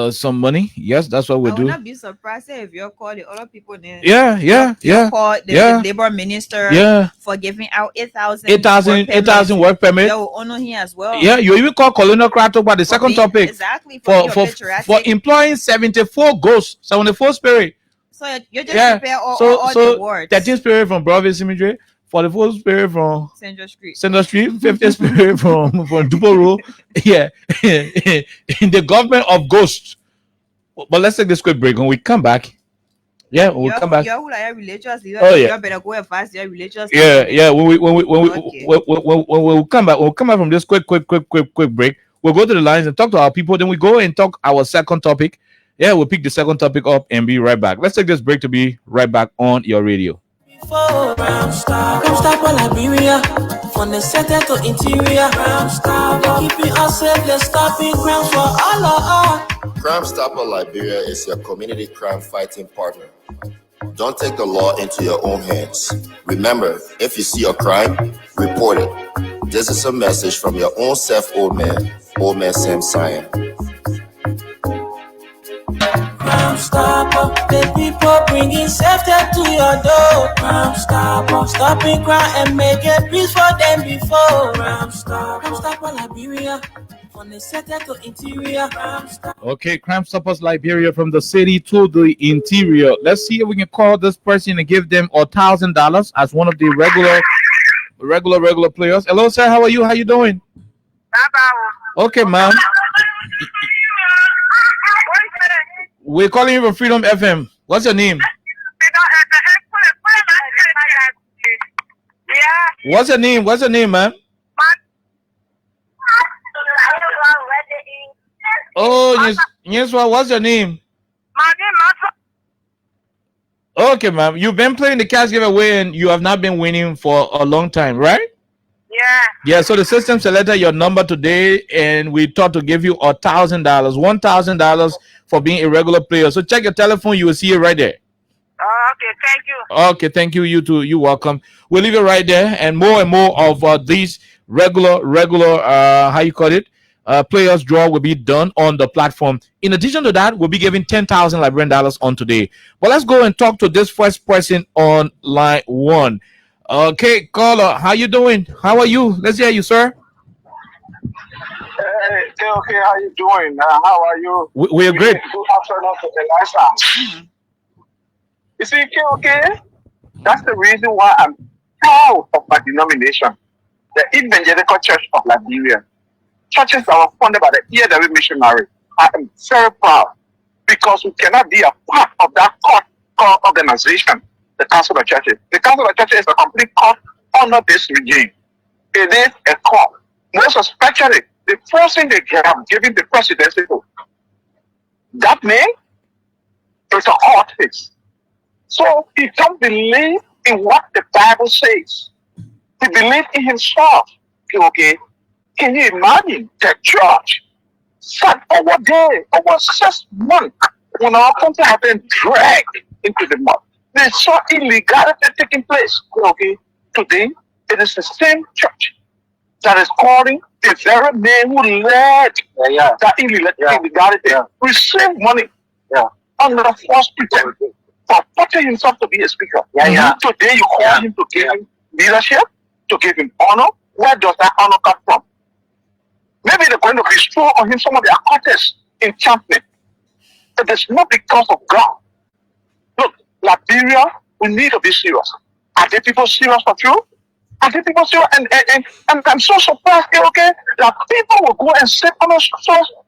[SPEAKER 4] some money. Yes, that's what we do. I would not
[SPEAKER 7] be surprised if you call the other people then.
[SPEAKER 4] Yeah.
[SPEAKER 7] Call the labor minister for giving out 8,000
[SPEAKER 4] work permit.
[SPEAKER 7] They will honor him as well.
[SPEAKER 4] Yeah, you even call Colonel Krato about the second topic.
[SPEAKER 7] Exactly.
[SPEAKER 4] For employing 74 ghosts, 74 spirit.
[SPEAKER 7] So you just prepare all the words.
[SPEAKER 4] 13 spirit from Providence Cemetery, 44 spirit from
[SPEAKER 7] Central Street,
[SPEAKER 4] 50 spirit from Dupo Road. Yeah, in the government of ghosts. But let's take this quick break. When we come back, we'll come back.
[SPEAKER 7] You're like religious. You better go and fast. You're religious.
[SPEAKER 4] Yeah. When we come back, from this quick break. We'll go to the lines and talk to our people. Then we go and talk our second topic. Yeah, we'll pick the second topic up and be right back. Let's take this break to be right back on your radio.
[SPEAKER 2] Crime Stopper Liberia, from the center to interior. Crime Stopper, keeping us safe, let's stopping crimes for all of us.
[SPEAKER 5] Crime Stopper Liberia is your community crime fighting partner. Don't take the law into your own hands. Remember, if you see a crime, report it. This is a message from your own self, old man Sam Cyan.
[SPEAKER 2] Crime Stopper, the people bringing safety to your door. Crime Stopper, stopping crime and making peace for them before. Crime Stopper Liberia, from the center to interior.
[SPEAKER 4] Okay, Crime Stoppers Liberia, from the city to the interior. Let's see if we can call this person and give them $1,000 as one of the regular players. Hello, sir. How are you? How you doing? Okay, ma'am. We're calling you from Freedom FM. What's your name? What's your name, ma'am? Oh, yes. What's your name? Okay, ma'am. You've been playing the cash giveaway and you have not been winning for a long time, right? Yeah, so the system selected your number today and we thought to give you $1,000, $1,000 for being a regular player. So check your telephone, you will see it right there.
[SPEAKER 3] Okay, thank you.
[SPEAKER 4] Okay, thank you. You too. You're welcome. We'll leave it right there, and more of these regular players draw will be done on the platform. In addition to that, we'll be giving $10,000 Liberian dollars on today. But let's go and talk to this first person on line 1. Okay, caller, how you doing? How are you? Let's hear you, sir.
[SPEAKER 8] Hey, KOK, how you doing? How are you?
[SPEAKER 4] We are great.
[SPEAKER 8] Good afternoon to Elisha. You see, KOK, that's the reason why I'm proud of my denomination, the Evangelical Church of Liberia. Churches that were funded by the EAW missionary. I am very proud because we cannot be a part of that core organization the Council of Churches. The Council of Churches is a complete court under this regime. It is a court. Most especially, the first thing they have given the presidency to. That means it's a court case. So he don't believe in what the Bible says. He believes in himself. Okay? Can you imagine the judge sat over there over 6 months when our country have been dragged into the mud? There's so illegality taking place. Okay? Today, it is the same church that is calling the very man who led that illegality receive money under the false pretense for putting himself to be a speaker. Today, you call him to give him leadership, to give him honor. Where does that honor come from? Maybe they're going to bestow on him some of their artists enchantment. It is not because of God. Look, Liberia, we need to be serious. Are there people serious for you? Are there people serious? And I'm so surprised, okay, that people will go and sit on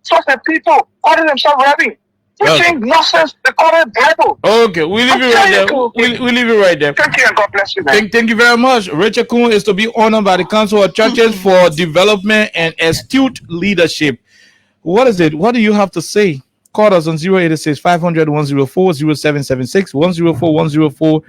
[SPEAKER 8] such a people calling themselves rabbi. Preaching nonsense, they call it Bible.
[SPEAKER 4] Okay, we'll leave it right there. We'll leave it right there.
[SPEAKER 8] Thank you and God bless you, man.
[SPEAKER 4] Thank you very much. Richard Kuhn is to be honored by the Council of Churches for development and astute leadership. What is it? What do you have to say? Call us on 086 500 104 0776 104 104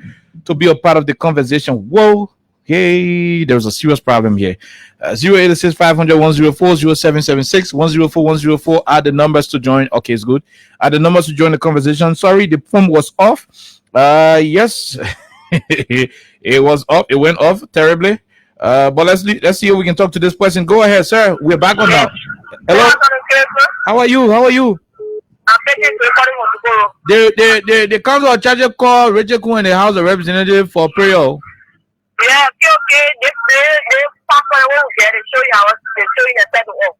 [SPEAKER 4] to be a part of the conversation. Whoa. Hey, there's a serious problem here. 086 500 104 0776 104 104 are the numbers to join. Okay, it's good. Are the numbers to join the conversation. Sorry, the phone was off. Yes, it was off. It went off terribly. But let's see if we can talk to this person. Go ahead, sir. We're back on now. Hello. How are you? How are you?
[SPEAKER 9] I'm taking recording on tomorrow.
[SPEAKER 4] The Council of Churches called Richard Kuhn and the House of Representatives for prayer.
[SPEAKER 9] Yeah, okay. They pop on the wall there. They show you how they show you the type of work.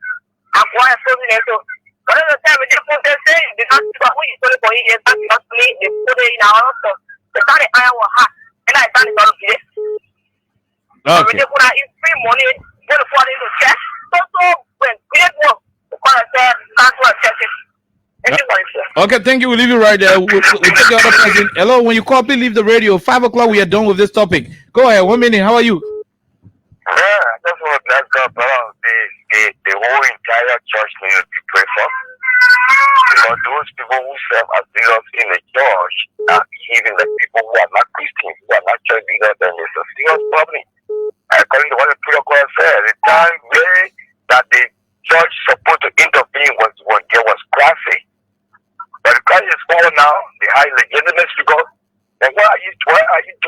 [SPEAKER 9] I'm going to show you that. So, one of the time they put their thing because who you told for you, they put it in our house. They started iron was hot, and I started out of it.
[SPEAKER 4] Okay.
[SPEAKER 9] They put out free money, go to fall into cash. So when we didn't work, the Council of Churches.
[SPEAKER 4] Okay, thank you. We'll leave it right there. We'll take the other person. Hello, when you call, please leave the radio. 5 o'clock, we are done with this topic. Go ahead. 1 minute. How are you?
[SPEAKER 10] Yeah, that's what bless God, the whole entire church needs to be prayed for. Because those people who serve as leaders in the church are behaving like people who are not Christians, who are not church leaders, and it's a serious problem. According to what the protocol said, the time that the church supposed to intervene was when there was classic. But the crisis is falling now, the high legitimacy figure. And what are you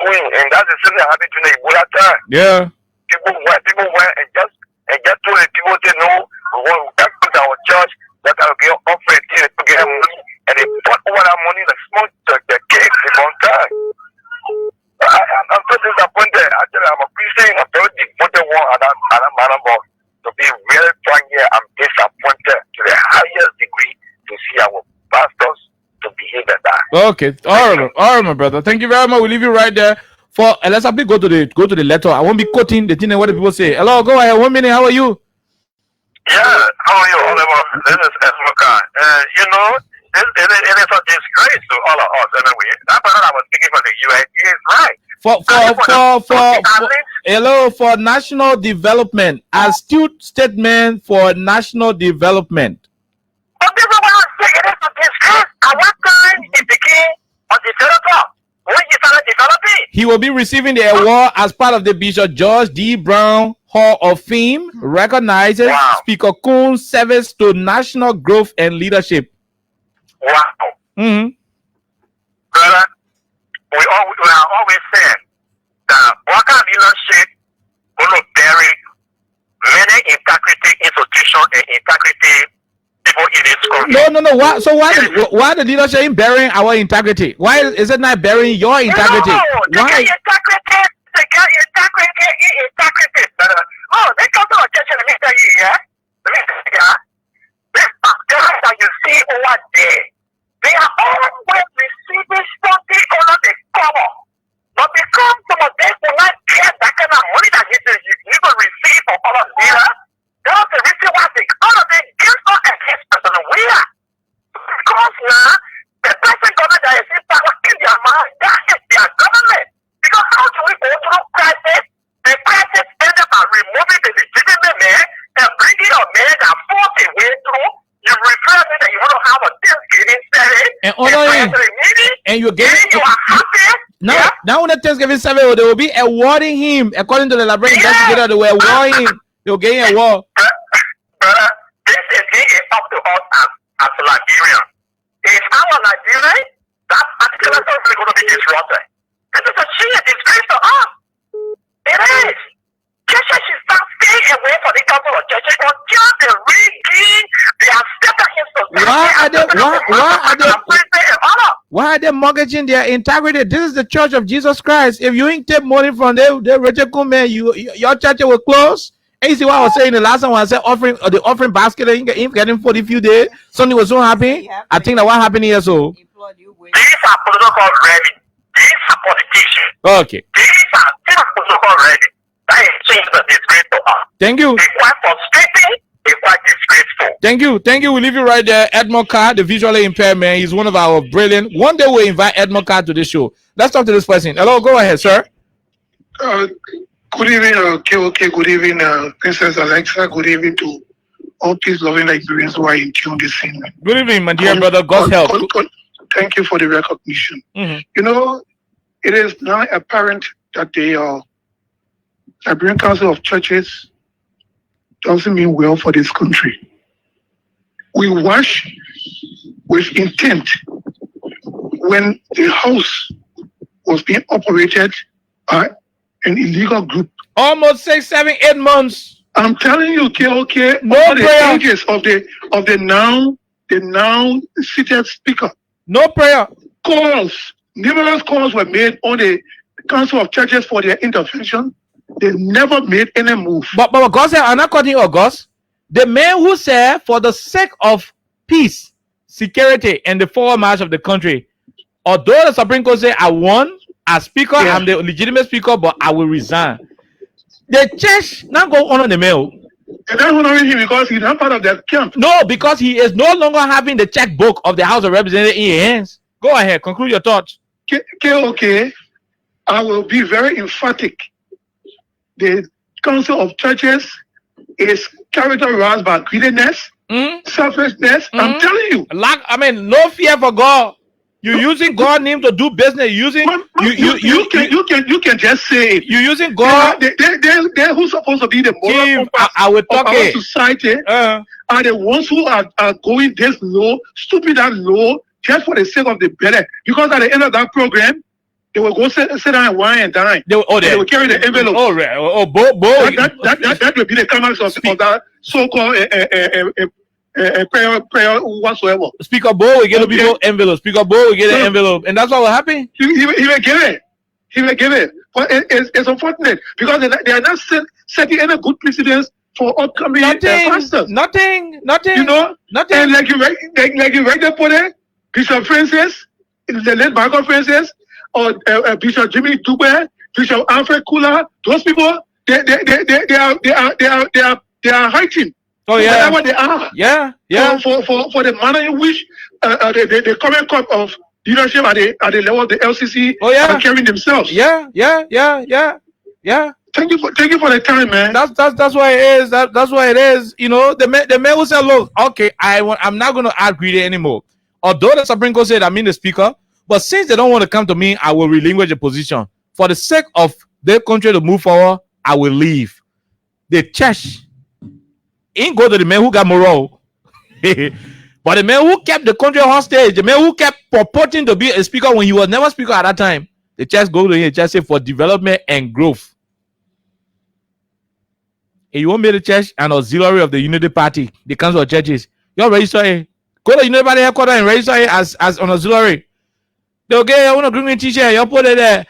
[SPEAKER 10] doing? And that's the same thing happened during the Ebola time.
[SPEAKER 4] Yeah.
[SPEAKER 10] People went and just told the people say no, we can't put our church, that will be offered to get money, and they put over that money the small church, the cakes the wrong time. I'm so disappointed. Actually, I'm a Christian, a very devoted one at that matter, but to be really frank here, I'm disappointed to the highest degree to see our pastors to behave like that.
[SPEAKER 4] Okay, all right, my brother. Thank you very much. We'll leave you right there. Let's have go to the letter. I won't be quoting the thing and what the people say. Hello, go ahead. 1 minute. How are you?
[SPEAKER 10] Yeah, how are you, Oliver? This is Esmoka. You know, it is a disgrace to all of us anyway. That's why I was speaking for the US. It's right.
[SPEAKER 4] For national development, astute statement for national development.
[SPEAKER 9] But this is what I'm saying. It is a disgrace. At what time it became a developer? When you started developing,
[SPEAKER 4] he will be receiving the award as part of the Bishop George D. Brown Hall of Fame, recognizes Speaker Kuhn's service to national growth and leadership.
[SPEAKER 10] Wow.
[SPEAKER 4] Mm-hmm.
[SPEAKER 10] Brother, we are always saying that what kind of leadership will bury many integrity institutions and integrity people in this country.
[SPEAKER 4] No. Why the leadership ain't burying our integrity? Why is it not burying your integrity?
[SPEAKER 9] Why? Integrity. Oh, they come to our church and let me tell you, yeah? These guys that you see over there, they are always receiving something under the cover. But because some of them will not get that kind of money that you will receive from all of them, they don't receive what they all of them give us a person where. Because now, the person government that is in power in their mind, that is their government. through crisis. The crisis ended by removing the legitimate man and bringing a man that fought a way through. You refer me that you want to have a Thanksgiving service
[SPEAKER 4] and you're getting
[SPEAKER 9] you are happy.
[SPEAKER 4] Now when the Thanksgiving service, they will be awarding him according to the Liberian investigator. They were awarding him. They were getting a award.
[SPEAKER 9] Brother, this is up to us as Liberians. If our Liberian, that particular service is going to be disrupted. This is a shame, disgrace to us. It is. Churches should start staying away from the council of churches until the rigging, they have set against
[SPEAKER 4] why are they mortgaging their integrity? This is the Church of Jesus Christ. If you ain't take money from the Richard Kume, your church will close. And you see what I was saying the last time when I said offering the offering basket, you getting for a few days. Something was so happy. I think that what happened here. So
[SPEAKER 9] these are political ready. These are politicians.
[SPEAKER 4] Okay.
[SPEAKER 9] These are political ready. That is change the disgrace to us.
[SPEAKER 4] Thank you.
[SPEAKER 9] It's quite frustrating. It's quite disgraceful.
[SPEAKER 4] Thank you. We leave you right there. Edmond Carr, the visually impaired man. He's one of our brilliant. One day we'll invite Edmond Carr to the show. Let's talk to this person. Hello, go ahead, sir.
[SPEAKER 11] Good evening, KOK. Good evening, Princess Alexa. Good evening to all peace-loving Liberians who are in tune this evening.
[SPEAKER 4] Good evening, my dear brother. God's help.
[SPEAKER 11] Thank you for the recognition.
[SPEAKER 4] Mm-hmm.
[SPEAKER 11] You know, it is now apparent that the Liberian Council of Churches doesn't mean well for this country. We watch with intent when the house was being operated by an illegal group.
[SPEAKER 4] Almost 6, 7, 8 months.
[SPEAKER 11] I'm telling you, KOK,
[SPEAKER 4] no
[SPEAKER 11] all
[SPEAKER 4] prayer.
[SPEAKER 11] the ages of the now seated speaker.
[SPEAKER 4] No prayer.
[SPEAKER 11] Numerous calls were made on the Council of Churches for their intervention. They never made any move.
[SPEAKER 4] But God said, I'm not cutting August. The man who said, for the sake of peace, security, and the forward march of the country, although the Supreme Court said, I won as speaker, I'm the legitimate speaker, but I will resign. The church now go on the mail.
[SPEAKER 11] They're not honoring him because he's not part of that camp.
[SPEAKER 4] No, because he is no longer having the checkbook of the House of Representatives in his hands. Go ahead, conclude your thoughts.
[SPEAKER 11] KOK, I will be very emphatic. The Council of Churches is characterized by greediness, selfishness. I'm telling you.
[SPEAKER 4] No fear for God. You're using God's name to do business. You
[SPEAKER 11] can just say it.
[SPEAKER 4] You're using God.
[SPEAKER 11] They're who's supposed to be the moral
[SPEAKER 4] compass
[SPEAKER 11] of our society are the ones who are going this low, stupid and low, just for the sake of the better. Because at the end of that program, they will go sit down and wine and dine. They will carry the envelope. That will be the comments of that so-called prayer whatsoever.
[SPEAKER 4] Speaker Bo will get a people envelope. Speaker Bo will get an envelope, and that's what will happen.
[SPEAKER 11] He will give it. He will give it. But it's unfortunate because they are not setting any good precedents for upcoming pastors.
[SPEAKER 4] Nothing.
[SPEAKER 11] You know,
[SPEAKER 4] nothing.
[SPEAKER 11] And like you right there for it, Bishop Francis, the late Michael Francis, or Bishop Jimmy Dube, Bishop Alfred Kula, those people, they are hiding.
[SPEAKER 4] Oh yeah,
[SPEAKER 11] whatever they are.
[SPEAKER 4] Yeah.
[SPEAKER 11] For the manner in which the current crop of leadership at the level of the LCC are carrying themselves.
[SPEAKER 4] Yeah.
[SPEAKER 11] Thank you for the time, man.
[SPEAKER 4] That's why it is. That's why it is. You know, the man will say, look, okay, I'm not going to argue anymore. Although the Supreme Court said I'm in the speaker, but since they don't want to come to me, I will relinquish the position. For the sake of their country to move forward, I will leave. The church ain't go to the man who got moral. But the man who kept the country hostage, the man who kept purporting to be a speaker when he was never speaker at that time, the church go to him and just say for development and growth. And you won't be the church and auxiliary of the Unity Party, the Council of Churches. You're register it. Go to Unity Party headquarters and register it as an auxiliary. They'll get you want a green t-shirt, you put it there.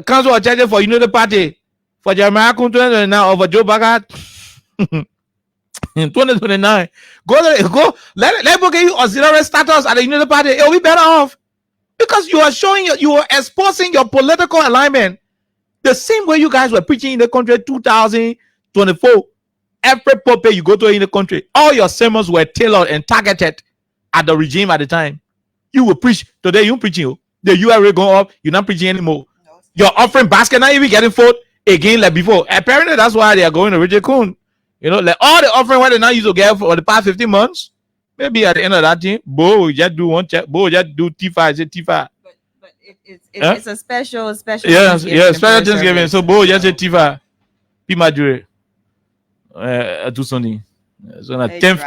[SPEAKER 4] Council of Churches for Unity Party. For Jeremiah Kuntu now over Joe Bagat. In 2029, let book you auxiliary status at the Unity Party. It'll be better off because you are exposing your political alignment the same way you guys were preaching in the country 2024. Every pulpit you go to in the country, all your sermons were tailored and targeted at the regime at the time. You will preach today. You preaching the URA going up. You're not preaching anymore. your offering basket not even getting full again like before. Apparently, that's why they are going to Richard Kuhn. You know, like all the offering what they now used to get for the past 15 months. Maybe at the end of that thing, Bo will just do one check. Bo will just do T5. Say T5.
[SPEAKER 7] But it's a special.
[SPEAKER 4] Yes, special Thanksgiving. So Bo will just say T5. P Madure. Do something. So now 10,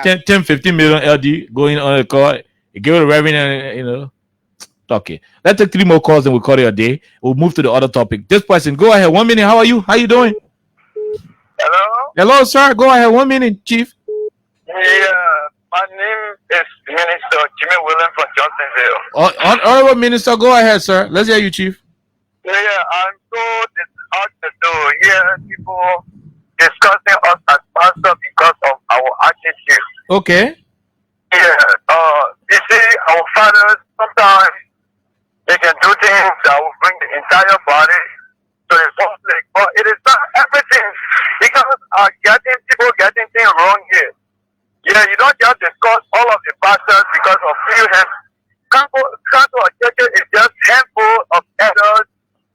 [SPEAKER 4] 15 million LD going on the call. You give it a revenue, you know. Okay. Let's take 3 more calls and we'll call it a day. We'll move to the other topic. This person, go ahead. 1 minute. How are you? How you doing?
[SPEAKER 10] Hello?
[SPEAKER 4] Hello, sir. Go ahead. 1 minute, Chief.
[SPEAKER 10] Yeah, my name is Minister Jimmy William from Johnsonville.
[SPEAKER 4] Honorable Minister, go ahead, sir. Let's hear you, Chief.
[SPEAKER 10] Yeah, I'm so disheartened to hear people discussing us as pastors because of our attitude.
[SPEAKER 4] Okay.
[SPEAKER 10] Yeah, you see, our fathers, sometimes they can do things that will bring the entire body to the conflict, but it is not everything because people getting things wrong here. Yeah, you don't just discuss all of the pastors because of few hands. Council of churches is just handful of elders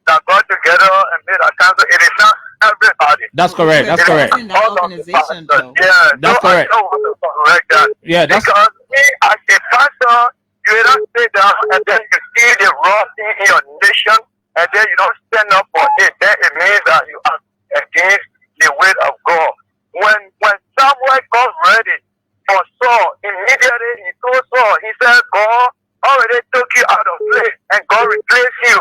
[SPEAKER 10] that got together and made a council. It is not everybody.
[SPEAKER 4] That's correct. That's correct.
[SPEAKER 7] That organization, though.
[SPEAKER 10] Yeah,
[SPEAKER 4] that's correct.
[SPEAKER 10] I don't want to correct that.
[SPEAKER 4] Yeah, that's
[SPEAKER 10] because me as a pastor, you don't sit down and then you see the raw thing in your nation and then you don't stand up for it. Then it means that you are against the will of God. When Samuel got ready for Saul, immediately he told Saul, he said, God already took you out of place and God replaced you.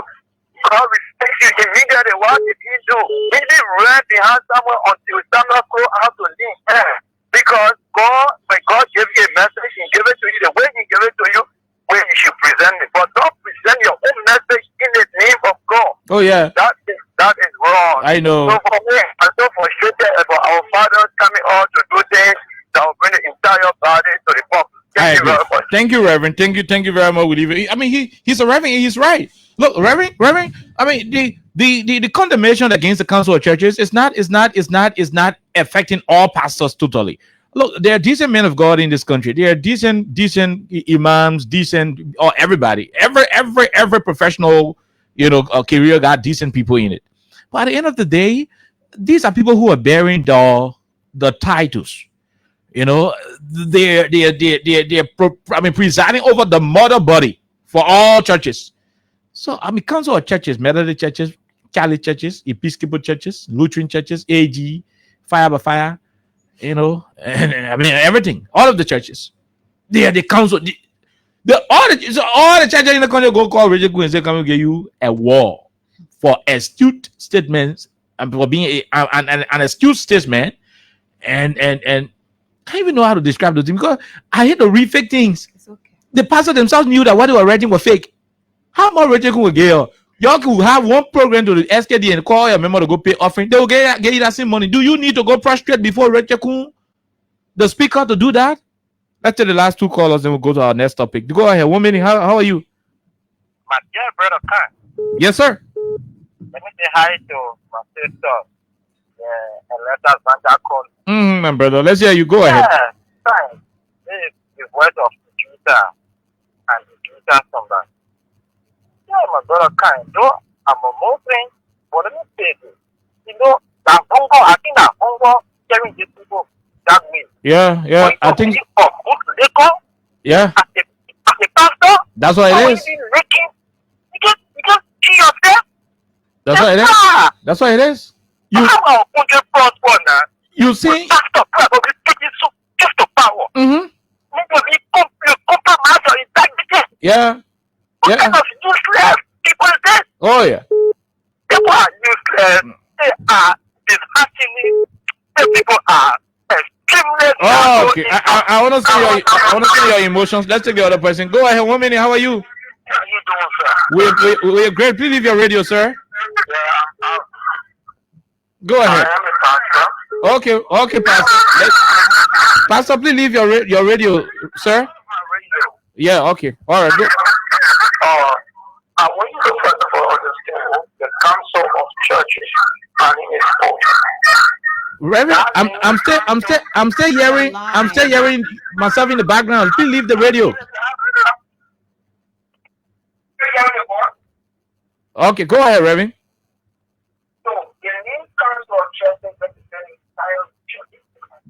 [SPEAKER 10] God replaced you immediately. What did he do? He didn't run behind Samuel until Samuel go out to lead him. Because when God gave you a message, he gave it to you the way he gave it to you, where you should present it. But don't present your own message in the name of God.
[SPEAKER 4] Oh, yeah.
[SPEAKER 10] That is wrong.
[SPEAKER 4] I know.
[SPEAKER 10] So for me, I'm so frustrated about our fathers coming on to do things that will bring the entire body to the public. Thank you very much.
[SPEAKER 4] Thank you, Reverend. Thank you very much. I mean, he's a Reverend. He's right. Look, Reverend. I mean, the condemnation against the council of churches is not affecting all pastors totally. Look, there are decent men of God in this country. There are decent imams, or everybody. Every professional, career got decent people in it. But at the end of the day, these are people who are bearing the titles. They're presiding over the mother body for all churches. So council of churches, Methodist churches, Catholic churches, Episcopal churches, Lutheran churches, AG, Fire by Fire, and everything. All of the churches, they are the council. All the churches in the country go call Richard Quinn and say, "Come and get you a war for astute statements and for being an astute statesman." And I don't even know how to describe those things because I hate to read fake things.
[SPEAKER 7] Okay.
[SPEAKER 4] The pastors themselves knew that what they were writing was fake. How much Richard will get? Y'all could have one program to the SKD and call your member to go pay offering. They will get you that same money. Do you need to go prostrate before Richard Kuhn, the speaker, to do that? Let's take the last 2 callers, then we'll go to our next topic. Go ahead. 1 minute. How are you?
[SPEAKER 10] My dear brother Khan.
[SPEAKER 4] Yes, sir.
[SPEAKER 10] Let me say hi to my sister. And let us answer call.
[SPEAKER 4] My brother. Let's hear you. Go ahead.
[SPEAKER 10] Fine. This is the word of the Twitter and the Twitter somebody. Yeah, my brother Khan. I'm a Muslim, but let me say this. That Congo, I think that Congo carrying these people that way.
[SPEAKER 4] Yeah. I think. Yeah.
[SPEAKER 10] As a pastor,
[SPEAKER 4] that's what it is.
[SPEAKER 10] You just see yourself.
[SPEAKER 4] That's what it is. That's what it is. You see? Mm-hmm. Yeah. Oh, yeah.
[SPEAKER 10] People are useless. They are disheartening. People are extremely.
[SPEAKER 4] Oh, okay. I want to see your emotions. Let's take the other person. Go ahead. 1 minute. How are you?
[SPEAKER 10] How you doing, sir?
[SPEAKER 4] We're great. Please leave your radio, sir.
[SPEAKER 10] Yeah,
[SPEAKER 4] go ahead.
[SPEAKER 10] I am a pastor.
[SPEAKER 4] Okay, Pastor. Pastor, please leave your radio, sir. Yeah, okay. All right. Go.
[SPEAKER 10] I want you to first of all understand the council of churches running its own.
[SPEAKER 4] Reverend, I'm still hearing myself in the background. Please leave the radio. Okay, go ahead, Reverend.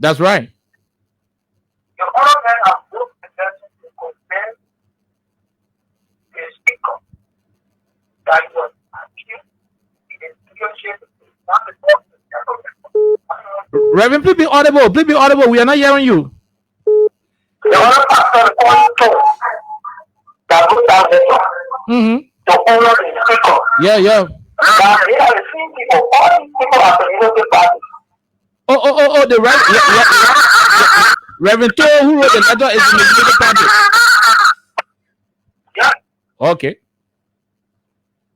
[SPEAKER 4] That's right.
[SPEAKER 9] The other men have both intention to compare the speaker that was accused in the negotiation.
[SPEAKER 4] Reverend, please be audible. Please be audible. We are not hearing you.
[SPEAKER 9] The other pastor also that goes down to honor the speaker.
[SPEAKER 4] Yeah.
[SPEAKER 9] Now, they are the same people. All these people are the United Party.
[SPEAKER 4] Oh, the Reverend Toe, who wrote the letter, is in the United Party.
[SPEAKER 9] Yeah.
[SPEAKER 4] Okay.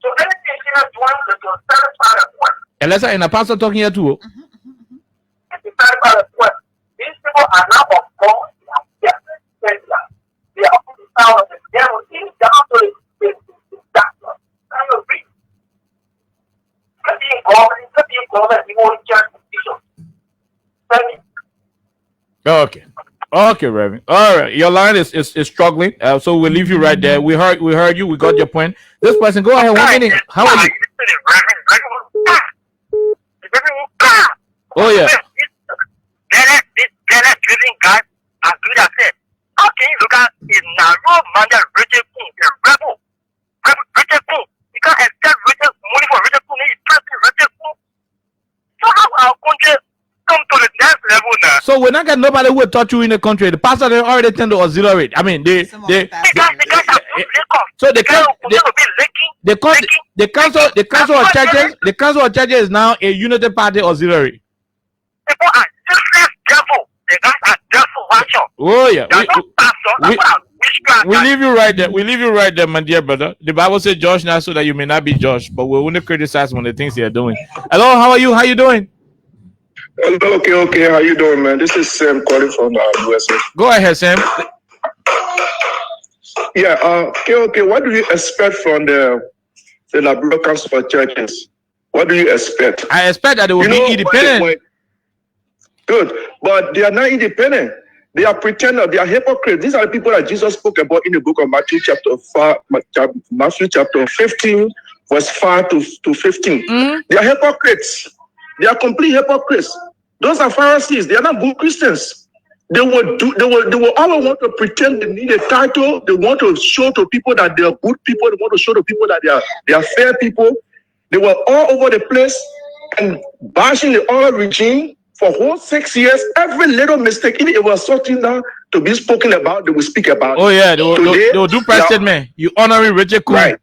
[SPEAKER 9] So anything she has done to satisfy the point.
[SPEAKER 4] Elisa and the pastor talking here too.
[SPEAKER 9] To satisfy the point. These people are now of God. They are of the power of the devil. They are down to the doctor. Kind of read. Could be government, you won't judge the bishop.
[SPEAKER 4] Okay, Reverend. All right, your line is struggling. So we'll leave you right there. We heard you. We got your point. This person, go ahead. 1 minute. How are you? Oh yeah.
[SPEAKER 9] How can you look at a narrow-minded Richard King, a rebel? Richard King. You can't accept Richard money for Richard King. He's trusting Richard King. So how our country come to the next level now?
[SPEAKER 4] So we're not getting nobody who will touch you in the country. The pastor they already tend to auxiliary. I mean, the council of churches is now a Unity Party auxiliary.
[SPEAKER 9] People are useless devil. The guys are devil. Watch out.
[SPEAKER 4] Oh yeah. We leave you right there. We leave you right there, my dear brother. The Bible says judge not so that you may not be judged, but we only criticize on the things they are doing. Hello, how are you? How you doing?
[SPEAKER 12] Hello, okay. How you doing, man? This is Sam calling from USA.
[SPEAKER 4] Go ahead, Sam.
[SPEAKER 12] Yeah, okay. What do you expect from the Liberia Council for Churches? What do you expect?
[SPEAKER 4] I expect that they will be independent.
[SPEAKER 12] Good, but they are not independent. They are pretenders. They are hypocrites. These are the people that Jesus spoke about in the book of Matthew chapter 15, verse 5 to 15. They are hypocrites. They are complete hypocrites. Those are Pharisees. They are not good Christians. They will always want to pretend they need a title. They want to show to people that they are good people. They want to show to people that they are fair people. They were all over the place and bashing the oil regime for whole 6 years. Every little mistake, if it was something now to be spoken about, they will speak about.
[SPEAKER 4] Oh yeah, they will do press statement. You honoring Richard Kuhn.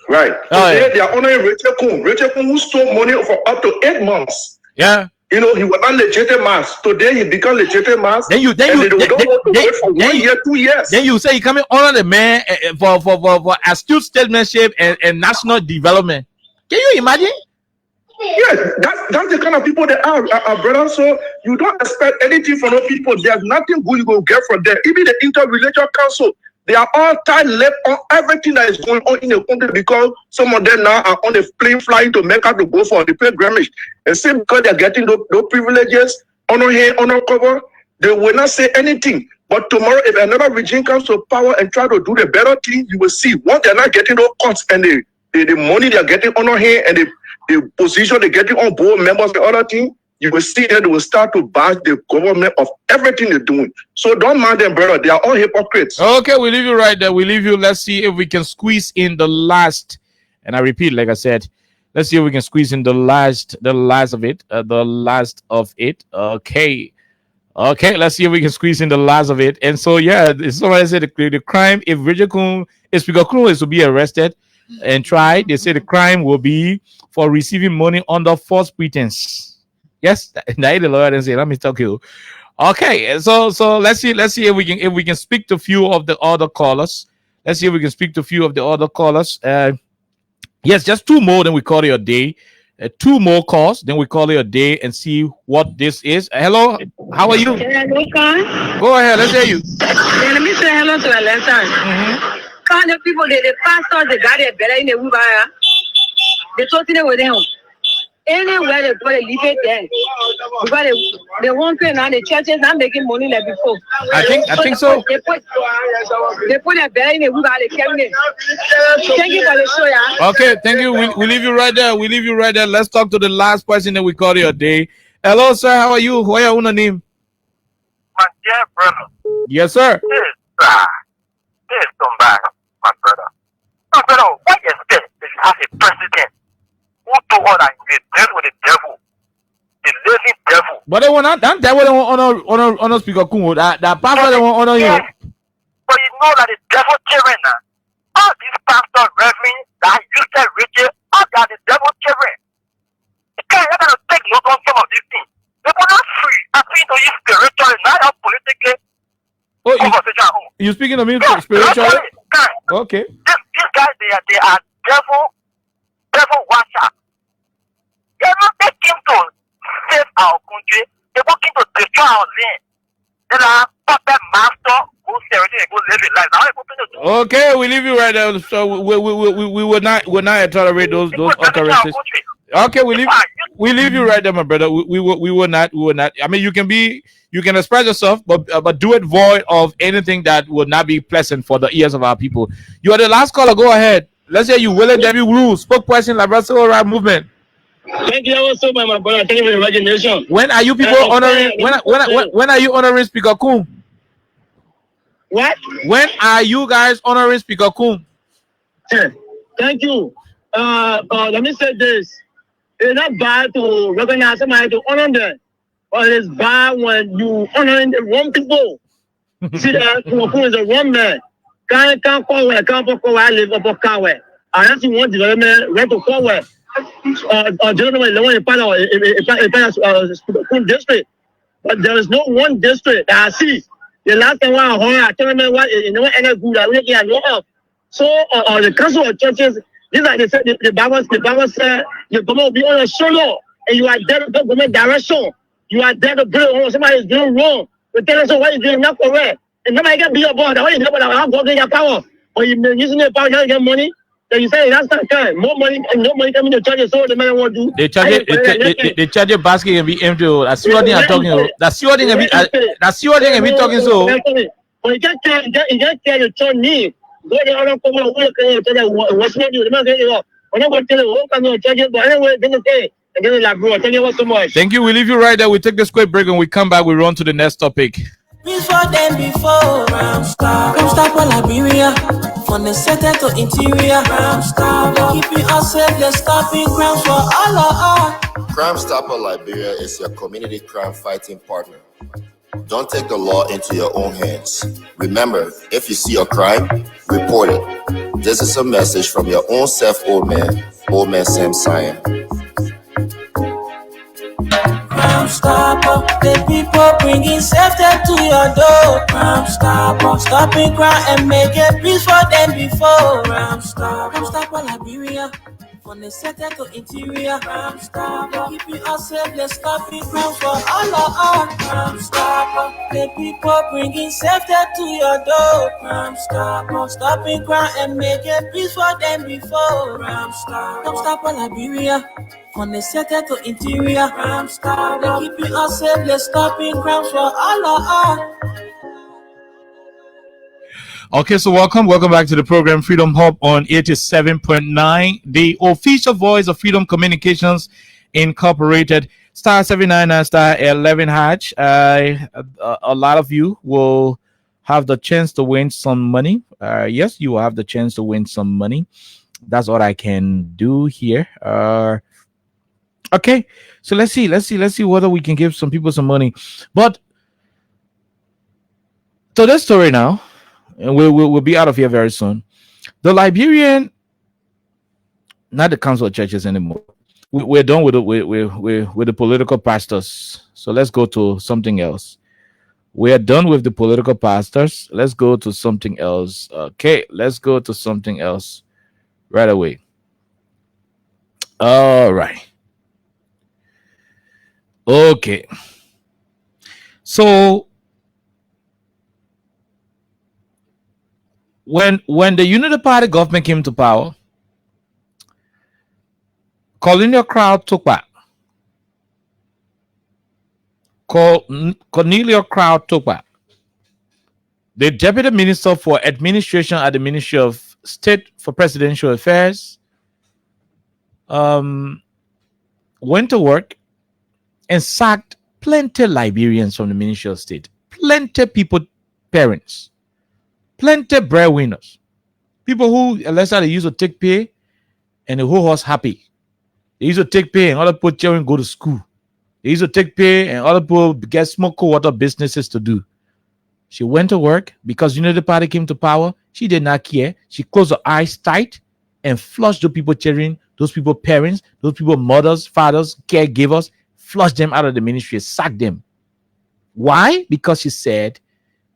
[SPEAKER 12] Right. Today they are honoring Richard Kuhn. Richard Kuhn who stole money for up to 8 months.
[SPEAKER 4] Yeah.
[SPEAKER 12] You know, he was not legitimate. Today he become legitimate. Then you don't want to wait for 1 year, 2 years.
[SPEAKER 4] Then you say you come and honor the man for astute statesmanship and national development. Can you imagine?
[SPEAKER 12] Yeah, that's the kind of people they are, brother. So you don't expect anything from those people. There's nothing good you will get from them. Even the interreligious council, they are all tight-lipped on everything that is going on in the country because some of them now are on a plane flying to Mecca to go for the pilgrimage. And same because they're getting those privileges, honor here, honor cover, they will not say anything. But tomorrow, if another regime comes to power and try to do the better thing, you will see once they're not getting those cuts and the money they're getting honor here and the position they're getting on board members and other thing, you will see that they will start to bash the government of everything they're doing. So don't mind them, brother. They are all hypocrites.
[SPEAKER 4] Okay, we leave you right there. We leave you. Let's see if we can squeeze in the last. And I repeat, like I said, let's see if we can squeeze in the last of it. Okay. Okay, let's see if we can squeeze in the last of it. And so, yeah, somebody said the crime, if Richard Kuhn, if Speaker Kuhn is to be arrested and tried, they say the crime will be for receiving money under false pretense. Yes, now the lawyer and say, let me talk to you. Okay, so let's see if we can speak to a few of the other callers. Let's see if we can speak to a few of the other callers. Yes, just 2 more, then we call it a day. 2 more calls, then we call it a day and see what this is. Hello, how are you? Go ahead, let's hear you.
[SPEAKER 13] Let me say hello to Alexa. Kind of people, the pastors, they got it better in the Uber. They talking with them. Anywhere they go, they leave it there. Because they won't pay now. The churches are making money like before.
[SPEAKER 4] I think so.
[SPEAKER 13] They put their belly in the Uber. They carry it. Thank you for the show, yeah.
[SPEAKER 4] Okay, thank you. We leave you right there. Let's talk to the last person that we call it a day. Hello, sir. How are you? What are your name?
[SPEAKER 10] My dear brother.
[SPEAKER 4] Yes, sir.
[SPEAKER 10] This come back, my brother. My brother, what is this? If you have a president who told us that he dealt with the devil, the living devil.
[SPEAKER 4] But they want that devil they want honor speaker Kungo. That pastor they want honor you.
[SPEAKER 10] Yes. But you know that the devil children now. All these pastor reverends that used to riches, all that the devil children. You can't even take note on some of these things. They were not free. I think to you spiritually, not politically.
[SPEAKER 4] Oh, you speaking to me spiritually? Okay.
[SPEAKER 10] These guys, they are devil watchers. They're not taking to save our country. They're working to destroy our land. They are puppet master who seriously go live in life. Now,
[SPEAKER 4] okay, we leave you right there. So we will not tolerate those utterances. Okay, we leave you right there, my brother. We will not. I mean, you can express yourself, but do it void of anything that would not be pleasant for the ears of our people. You are the last caller. Go ahead. Let's say you Willie W. Rules, spokesperson Liberia Civil Rights Movement.
[SPEAKER 14] Thank you also, my brother. Thank you for the imagination.
[SPEAKER 4] When are you people honoring? When are you honoring Speaker Kun?
[SPEAKER 14] What?
[SPEAKER 4] When are you guys honoring Speaker Kun?
[SPEAKER 14] Thank you. Let me say this. It's not bad to recognize somebody to honor them, but it's bad when you honoring the wrong people. You see that Kun is a wrong man. Can't call where I live up of Kawe. Unless you want development, rent to call where. Gentlemen, the one in Kun district. But there is no one district that I see. The last time I tell them what any good I really can't know of. So the council of churches, this like they said the Bible said the government will be on a solo and you are there to go government direction. You are there to build somebody is doing wrong. But tell us what is doing not correct. And nobody can be about that. What you know about how God get your power. Or you've been using your power to get money. Then you say that's not kind. More money and no money coming to churches, so the man want to do.
[SPEAKER 4] They charge a basket and be empty. That's what they are talking about. That's what they are be talking so.
[SPEAKER 14] But you can't tell your church need. Go there and come on, what's not you? The man say, I'm not going to tell you what kind of churches, but anyway, then say, and then like, bro, tell you what so much.
[SPEAKER 4] Thank you. We leave you right there. We take this quick break and we come back. We run to the next topic.
[SPEAKER 15] Before Ramstar for Liberia, from the center to interior. Ramstar, keeping us safe, they're stopping crimes for all of us.
[SPEAKER 5] Crime Stopper Liberia is your community crime fighting partner. Don't take the law into your own hands. Remember, if you see a crime, report it. This is a message from your own self, old man Sam Cyan.
[SPEAKER 15] Crime Stopper, the people bringing safety to your door. Crime Stopper, stopping crime and making peace for them before. Crime Stopper Liberia, from the center to interior. Crime Stopper, keeping us safe, let's stopping crime for all of us. Crime Stopper, the people bringing safety to your door. Crime Stopper, stopping crime and making peace for them before. Crime Stopper Liberia, from the center to interior. Crime Stopper, keeping us safe, let's stopping crimes for all of us.
[SPEAKER 4] Okay, so welcome back to the program Freedom Hub on 87.9, the official voice of Freedom Communications Incorporated. Star 799 star 11 hatch. A lot of you will have the chance to win some money. Yes, you will have the chance to win some money. That's what I can do here. Okay, so let's see whether we can give some people some money. But to this story now, and we'll be out of here very soon. The Liberian, not the council of churches anymore. We're done with the political pastors. So let's go to something else. We are done with the political pastors. Let's go to something else. Okay, let's go to something else right away. All right. Okay. So when the Unity Party government came to power, Cornelius Crowd took back. Cornelius Crowd took back. The Deputy Minister for Administration at the Ministry of State for Presidential Affairs went to work and sacked plenty Liberians from the Ministry of State. Plenty people, parents, plenty breadwinners, people who, let's say, they used to take pay and the whole house happy. They used to take pay and other people children go to school. They used to take pay and other people get small cold water businesses to do. She went to work because the party came to power. She did not care. She closed her eyes tight and flushed those people children, those people parents, those people mothers, fathers, caregivers, flushed them out of the ministry, sacked them. Why? Because she said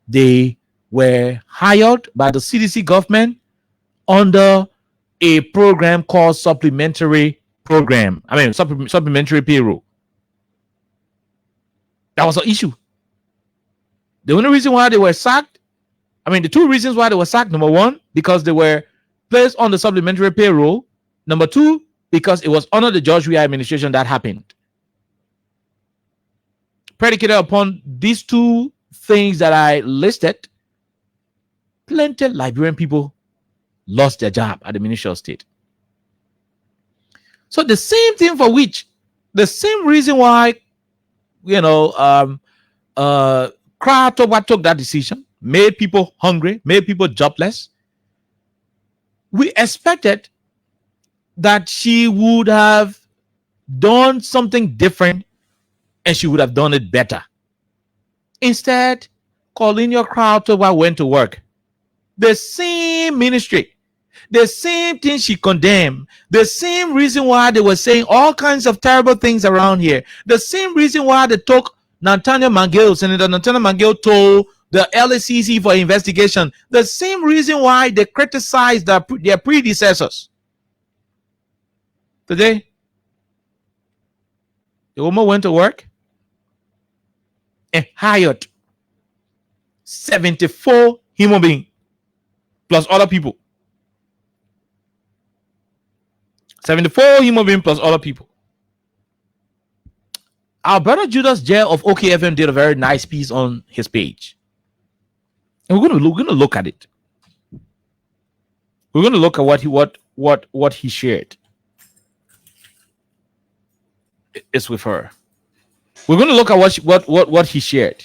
[SPEAKER 4] they were hired by the CDC government under a program called supplementary payroll. That was an issue. The only reason why they were sacked, the two reasons why they were sacked: number one, because they were placed on the supplementary payroll; number two, because it was under the George Weah administration that happened. Predicated upon these two things that I listed, plenty Liberian people lost their job at the Ministry of State. So the same thing for which, the same reason why, Kra took that decision, made people hungry, made people jobless. We expected that she would have done something different and she would have done it better. Instead, Corlinia Kra went to work. The same ministry, the same thing she condemned, the same reason why they were saying all kinds of terrible things around here, the same reason why they took Nathaniel Mangill, Senator Nathaniel Mangill, told the LACC for investigation, the same reason why they criticized their predecessors. Today, the woman went to work and hired 74 human beings plus other people. 74 human beings plus other people. Our brother Judas Jail of OKFM did a very nice piece on his page. And we're gonna look at it. We're gonna look at what he shared. It's with her. We're gonna look at what he shared.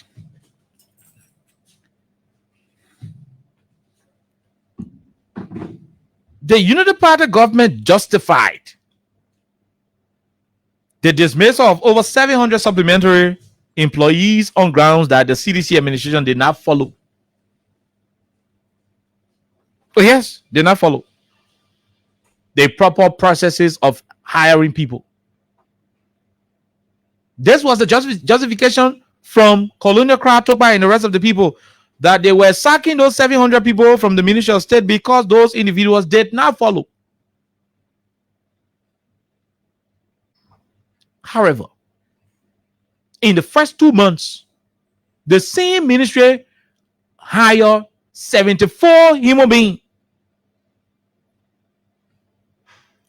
[SPEAKER 4] The Unity Party government justified the dismissal of over 700 supplementary employees on grounds that the CDC administration did not follow. Oh yes, did not follow the proper processes of hiring people. This was the justification from Colonial Kratoba and the rest of the people that they were sacking those 700 people from the Ministry of State because those individuals did not follow. However, in the first 2 months, the same ministry hired 74 human beings.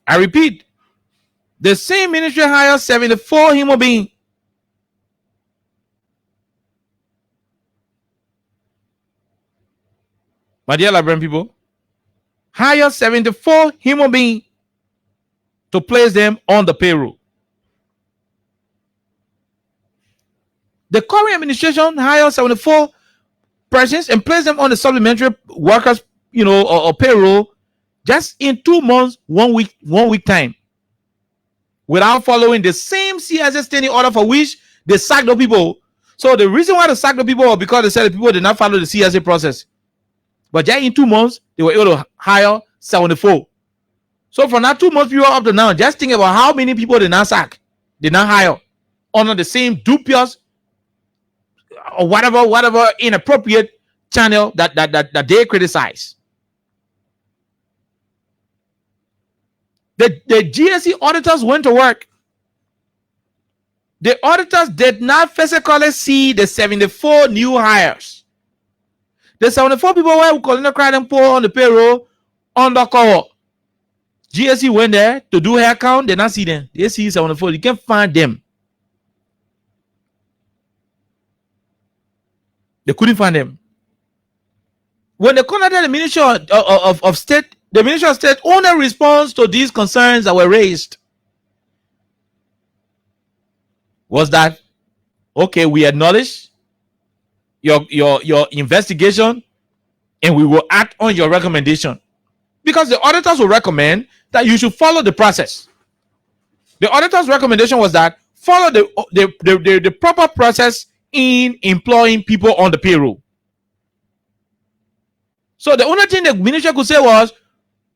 [SPEAKER 4] I repeat, the same ministry hired 74 human beings. My dear Liberian people, hired 74 human beings to place them on the payroll. The current administration hired 74 persons and placed them on the supplementary workers, or payroll, just in 2 months, 1 week time, without following the same CSS standing order for which they sacked the people. So the reason why they sacked the people was because they said the people did not follow the CSA process. But just in 2 months, they were able to hire 74. So from that 2 months period up to now, just think about how many people did not sack, did not hire under the same dubious or whatever inappropriate channel that they criticize. The GSE auditors went to work. The auditors did not physically see the 74 new hires. The 74 people were calling the crowd and pour on the payroll undercover. GSE went there to do hair count. They not see them. They see 74. You can't find them. They couldn't find them. When they contacted the Ministry of State, the Ministry of State only responds to these concerns that were raised. was that, okay, we acknowledge your investigation and we will act on your recommendation. Because the auditors will recommend that you should follow the process. The auditor's recommendation was that follow the proper process in employing people on the payroll. So the only thing the minister could say was,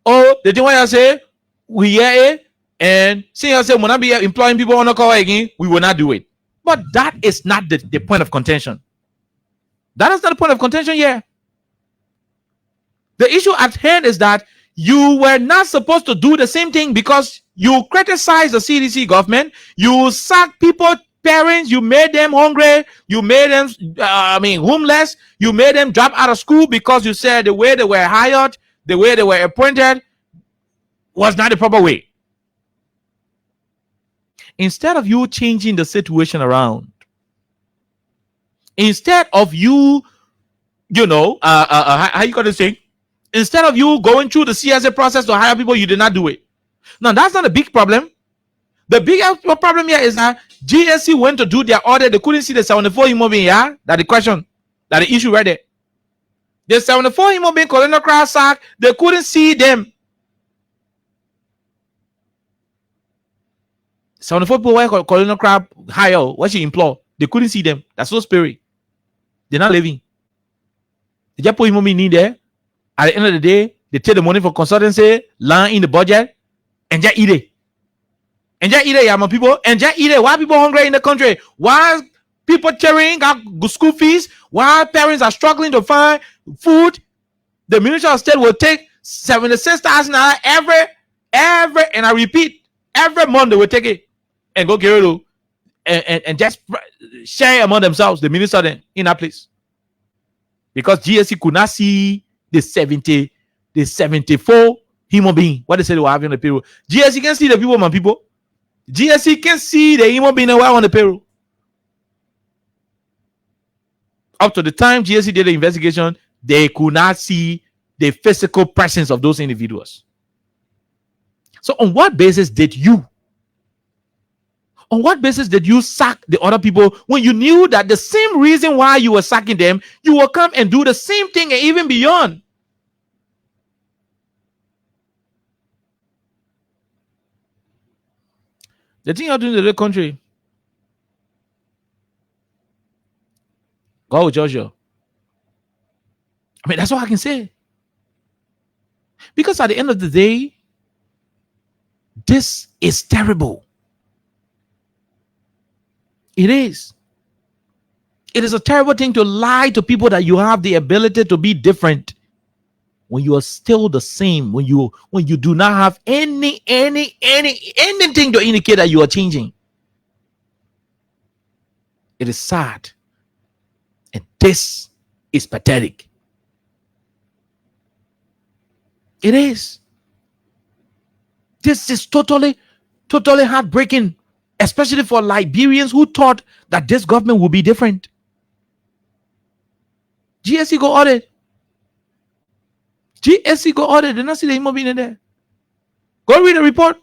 [SPEAKER 4] oh, the thing I say, we hear it, and since I say when I be employing people on the call again, we will not do it. But that is not the point of contention. That is not the point of contention here. The issue at hand is that you were not supposed to do the same thing because you criticized the CDC government, you sacked people, parents, you made them hungry, you made them homeless, you made them drop out of school because you said the way they were hired, the way they were appointed was not the proper way. Instead of you changing the situation around, instead of you, how you gonna say? Instead of you going through the CSA process to hire people, you did not do it. Now, that's not a big problem. The big problem here is that GSC went to do their audit. They couldn't see the 74 human being, yeah? That's the question. That's the issue right there. The 74 human being colonial crowd sack, they couldn't see them. 74 people were colonial crowd hire. What she implore? They couldn't see them. That's so spirit. They're not living. They just put human being in there. At the end of the day, they take the money for consultancy, land in the budget, and just eat it. And just eat it, yeah, my people. And just eat it. Why people hungry in the country? Why people tearing out school fees? Why parents are struggling to find food? The Ministry of State will take 76,000 every, and I repeat, every month they will take it and go get it and just share among themselves, the minister then in that place. Because GSC could not see the 74 human being, what they said they were having on the payroll. GSC can see the people, my people. GSC can see the human being who are on the payroll. Up to the time GSC did the investigation, they could not see the physical presence of those individuals. So on what basis did you sack the other people when you knew that the same reason why you were sacking them, you will come and do the same thing and even beyond? The thing you're doing in the country, God will judge you. I mean, that's all I can say. Because at the end of the day, this is terrible. It is. It is a terrible thing to lie to people that you have the ability to be different when you are still the same, when you do not have anything to indicate that you are changing. It is sad. And this is pathetic. It is. This is totally heartbreaking, especially for Liberians who thought that this government would be different. GSC go audit. GSC go audit. They not see the human being in there. Go read the report.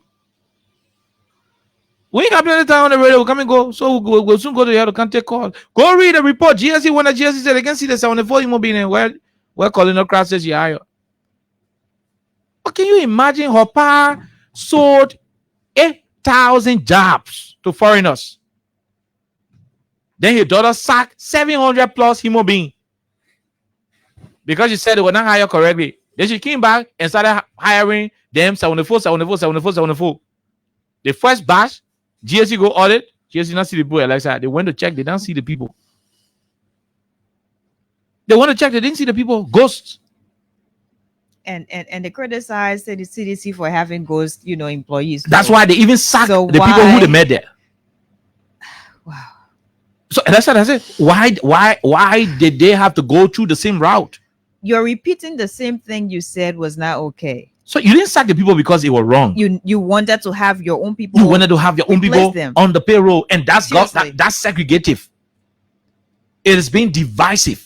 [SPEAKER 4] We ain't got plenty of time on the radio. We'll come and go. So we'll soon go to the other. Can't take call. Go read the report. GSC, when the GSC said they can see the 74 human being in where Colonel Kraft says you hire. But can you imagine Hoppa sold 8,000 jobs to foreigners? Then his daughter sacked 700 plus human beings because she said they were not hired correctly. Then she came back and started hiring them 74. The first batch, GSC go audit. GSC not see the people, Alexa. They went to check. They don't see the people. They want to check. They didn't see the people. Ghosts.
[SPEAKER 7] And they criticized the CDC for having ghost, employees.
[SPEAKER 4] That's why they even sacked the people who they met there.
[SPEAKER 7] Wow.
[SPEAKER 4] So that's it. Why did they have to go through the same route?
[SPEAKER 7] You're repeating the same thing you said was not okay.
[SPEAKER 4] So you didn't sack the people because it was wrong.
[SPEAKER 7] You wanted to have your own people.
[SPEAKER 4] You wanted to have your own people on the payroll, and that's segregative. It has been divisive.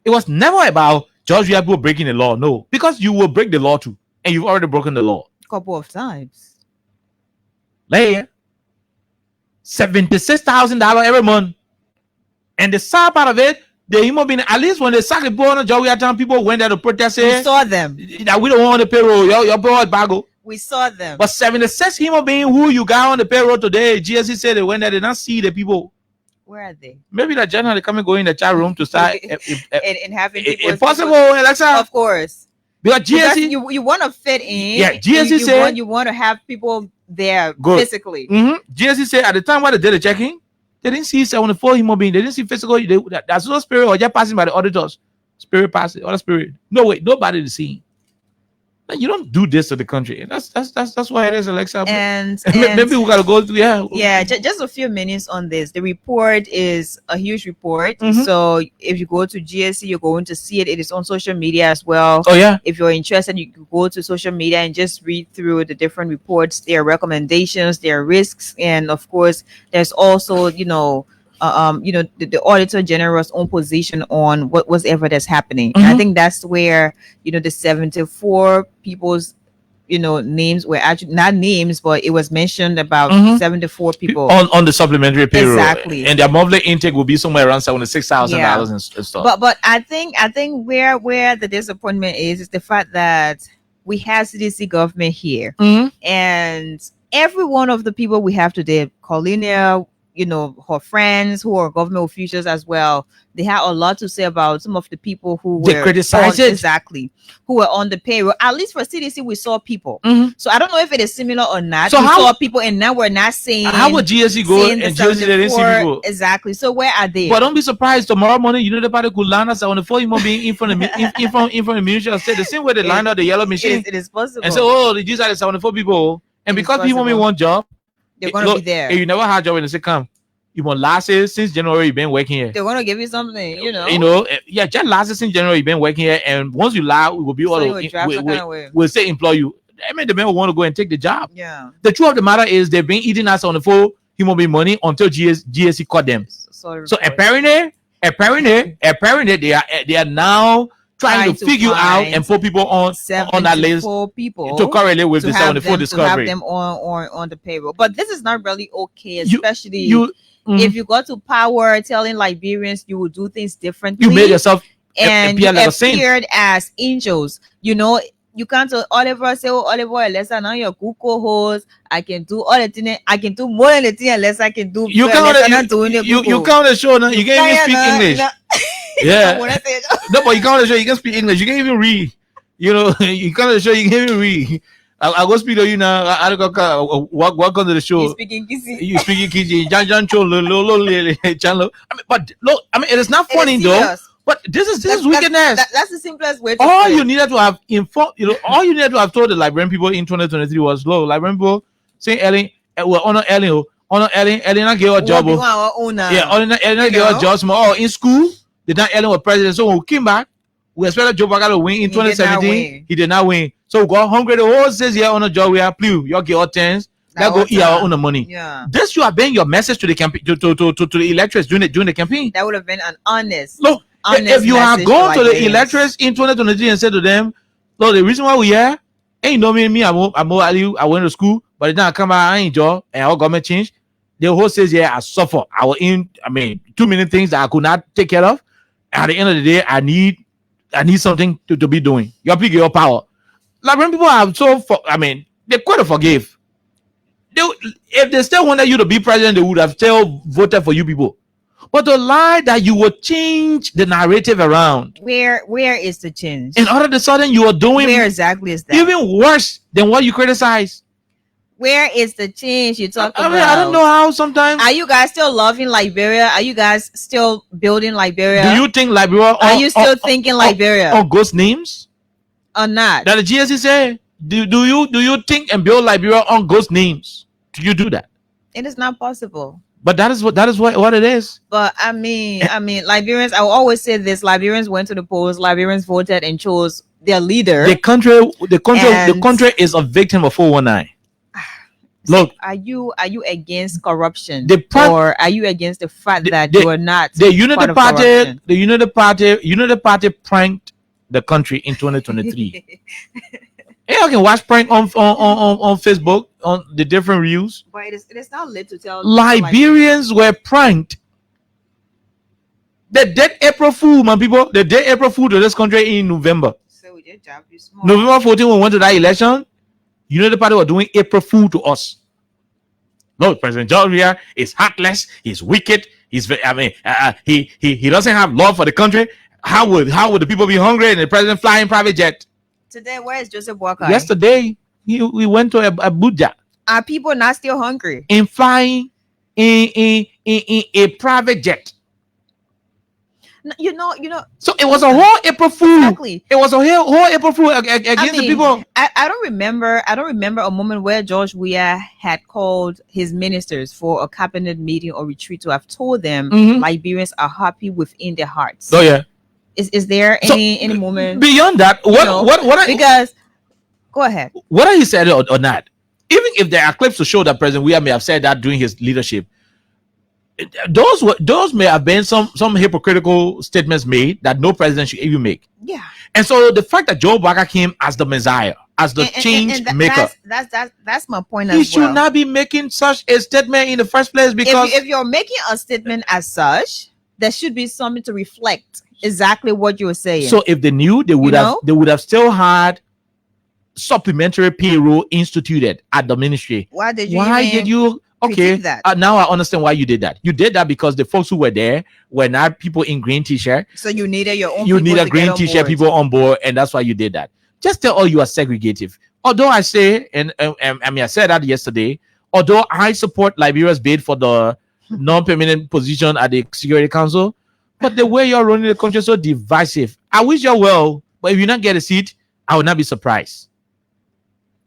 [SPEAKER 4] It was never about just people breaking the law. No, because you will break the law too, and you've already broken the law
[SPEAKER 7] a couple of times.
[SPEAKER 4] Later. $76,000 every month. And the sad part of it, the human being, at least when they sack the boy on the job, we had time people went there to protest it.
[SPEAKER 7] We saw them.
[SPEAKER 4] That we don't want the payroll. Your boy is bago.
[SPEAKER 7] We saw them.
[SPEAKER 4] But 76 human being who you got on the payroll today, GSC said they went there, they not see the people.
[SPEAKER 7] Where are they?
[SPEAKER 4] Maybe that generally come and go in the chat room to start
[SPEAKER 7] and having people.
[SPEAKER 4] If possible, Alexa.
[SPEAKER 7] Of course.
[SPEAKER 4] Because GSC,
[SPEAKER 7] you want to fit in.
[SPEAKER 4] Yeah, GSC said
[SPEAKER 7] you want to have people there
[SPEAKER 4] good.
[SPEAKER 7] Physically.
[SPEAKER 4] GSC said at the time when they did the checking, they didn't see 74 human beings. They didn't see physical. That's no spirit or just passing by the auditors. Spirit passing, other spirit. No way, nobody to see. You don't do this to the country. That's why it is, Alexa.
[SPEAKER 7] And
[SPEAKER 4] maybe we gotta go through.
[SPEAKER 7] Yeah. Just a few minutes on this. The report is a huge report. So if you go to GSC, you're going to see it. It is on social media as well.
[SPEAKER 4] Oh yeah.
[SPEAKER 7] If you're interested, you can go to social media and just read through the different reports, their recommendations, their risks, and of course, there's also the Auditor General's own position on whatever that's happening. And I think that's where the 74 people's names were actually not names, but it was mentioned about 74 people
[SPEAKER 4] on the supplementary payroll.
[SPEAKER 7] Exactly.
[SPEAKER 4] And their monthly intake will be somewhere around $76,000 and stuff.
[SPEAKER 7] But I think where the disappointment is the fact that we have CDC government here, and every one of the people we have today, Collinia, her friends who are government officials as well, they had a lot to say about some of the people who were
[SPEAKER 4] criticized it.
[SPEAKER 7] Exactly, who were on the payroll. At least for CDC, we saw people. So I don't know if it is similar or not.
[SPEAKER 4] So
[SPEAKER 7] we saw people, and now we're not saying
[SPEAKER 4] how would GSC go and GSC didn't see people?
[SPEAKER 7] Exactly. So where are they?
[SPEAKER 4] But don't be surprised tomorrow morning. The party could land us on the 4 human being in front of the ministry and say the same way they lined up the yellow machine.
[SPEAKER 7] It is possible.
[SPEAKER 4] And say, oh, the GSC is 74 people, and because people only want job.
[SPEAKER 7] They're gonna be there.
[SPEAKER 4] If you never had a job and they say, come, you want last year since January you've been working here.
[SPEAKER 7] They're gonna give you something,
[SPEAKER 4] just last year since January you've been working here, and once you lie, we will be we'll say employ you. I mean, the men will want to go and take the job.
[SPEAKER 7] Yeah.
[SPEAKER 4] The truth of the matter is they've been eating us on the full human being money until GSC caught them. So apparently they are now trying to figure out and put people on that list
[SPEAKER 7] people
[SPEAKER 4] to correlate with the 74 discovery.
[SPEAKER 7] To have them on the payroll. But this is not really okay, especially if you got to power telling Liberians you will do things differently.
[SPEAKER 4] You made yourself
[SPEAKER 7] and you appeared as angels. You can't tell Oliver, say, oh, Oliver, Alessa, now you're good co-host. I can do all the things. I can do more than the thing unless I can do.
[SPEAKER 4] You count the show now. You can't even speak English. Yeah. No, but you can't show you can speak English. You can't even read. You can't show you can't even read. I'll go speak to you now. I'll go welcome to the show.
[SPEAKER 7] You speaking Kisi.
[SPEAKER 4] You speaking Kisi. Channel. But look, it is not funny though. But this is wickedness.
[SPEAKER 7] That's the simplest way.
[SPEAKER 4] All you needed to have informed, all you needed to have told the Liberian people in 2023 was, "Look, Liberian people, saying Ellen, well, honor Ellen, not get a job. Yeah, Ellen not get a job. Oh, in school, the time Ellen was president, so when we came back, we expected Joe Biden to win in 2017. He did not win. So we got hungry the whole 6 years on a job. We have please, y'all get our tens. That go eat our own money.
[SPEAKER 7] Yeah.
[SPEAKER 4] This should have been your message to the campaign to the electors during the campaign.
[SPEAKER 7] That would have been an honest.
[SPEAKER 4] Look, if you have gone to the electors in 2023 and said to them, "Look, the reason why we here ain't no me. I went to school, but then I come out, I ain't job, and our government changed." The whole says, "Yeah, I suffer. Too many things that I could not take care of. At the end of the day, I need something to be doing. Your big your power." Like when people are they could have forgave. If they still wanted you to be president, they would have still voted for you people. But the lie that you would change the narrative around.
[SPEAKER 7] Where is the change?
[SPEAKER 4] And all of a sudden you are doing
[SPEAKER 7] where exactly is that?
[SPEAKER 4] Even worse than what you criticize.
[SPEAKER 7] Where is the change you talk about?
[SPEAKER 4] I don't know how sometimes.
[SPEAKER 7] Are you guys still loving Liberia? Are you guys still building Liberia?
[SPEAKER 4] Do you think Liberia?
[SPEAKER 7] Are you still thinking Liberia?
[SPEAKER 4] On ghost names?
[SPEAKER 7] Or not?
[SPEAKER 4] That the GSC say. Do you think and build Liberia on ghost names? Do you do that?
[SPEAKER 7] It is not possible.
[SPEAKER 4] But that is what it is.
[SPEAKER 7] But I mean, Liberians. I will always say this: Liberians went to the polls. Liberians voted and chose their leader.
[SPEAKER 4] The country is a victim of 419. Look,
[SPEAKER 7] are you against corruption, or are you against the fact that you are not
[SPEAKER 4] the Unity Party? The Unity Party pranked the country in 2023. You can watch prank on Facebook on the different reels.
[SPEAKER 7] But it is not lit to tell.
[SPEAKER 4] Liberians were pranked. The dead April Fool, man, people. The dead April Fool to this country in November.
[SPEAKER 7] So we did job you small.
[SPEAKER 4] November 14, when we went to that election, you know the party were doing April Fool to us. No, President Georgia is heartless. He's wicked. He doesn't have love for the country. How would the people be hungry and the president flying private jet?
[SPEAKER 7] Today, where is Joseph Walker?
[SPEAKER 4] Yesterday, we went to Abuja.
[SPEAKER 7] Are people not still hungry?
[SPEAKER 4] In flying in a private jet.
[SPEAKER 7] You know.
[SPEAKER 4] So it was a whole April Fool.
[SPEAKER 7] Exactly.
[SPEAKER 4] It was a whole April Fool against the people.
[SPEAKER 7] I don't remember a moment where George Weah had called his ministers for a cabinet meeting or retreat to have told them Liberians are happy within their hearts.
[SPEAKER 4] Oh yeah.
[SPEAKER 7] Is there any moment
[SPEAKER 4] beyond that?
[SPEAKER 7] Because go ahead.
[SPEAKER 4] Whether he said it or not, even if there are clips to show that President Weah may have said that during his leadership, those may have been some hypocritical statements made that no president should even make.
[SPEAKER 7] Yeah.
[SPEAKER 4] And so the fact that Joe Biden came as the Messiah, as the change maker,
[SPEAKER 7] that's my point.
[SPEAKER 4] He should not be making such a statement in the first place, because
[SPEAKER 7] if you're making a statement as such, there should be something to reflect exactly what you were saying.
[SPEAKER 4] So if they knew, they would have still had supplementary payroll instituted at the ministry.
[SPEAKER 7] Why did
[SPEAKER 4] you okay
[SPEAKER 7] that?
[SPEAKER 4] Now I understand why you did that. You did that because the folks who were there were not people in green t-shirt.
[SPEAKER 7] So you needed your own.
[SPEAKER 4] You needed green t-shirt people on board, and that's why you did that. Just tell all you are segregative. Although I say, and I mean I said that yesterday. Although I support Liberia's bid for the non-permanent position at the Security Council, but the way you're running the country is so divisive. I wish you well, but if you not get a seat, I would not be surprised.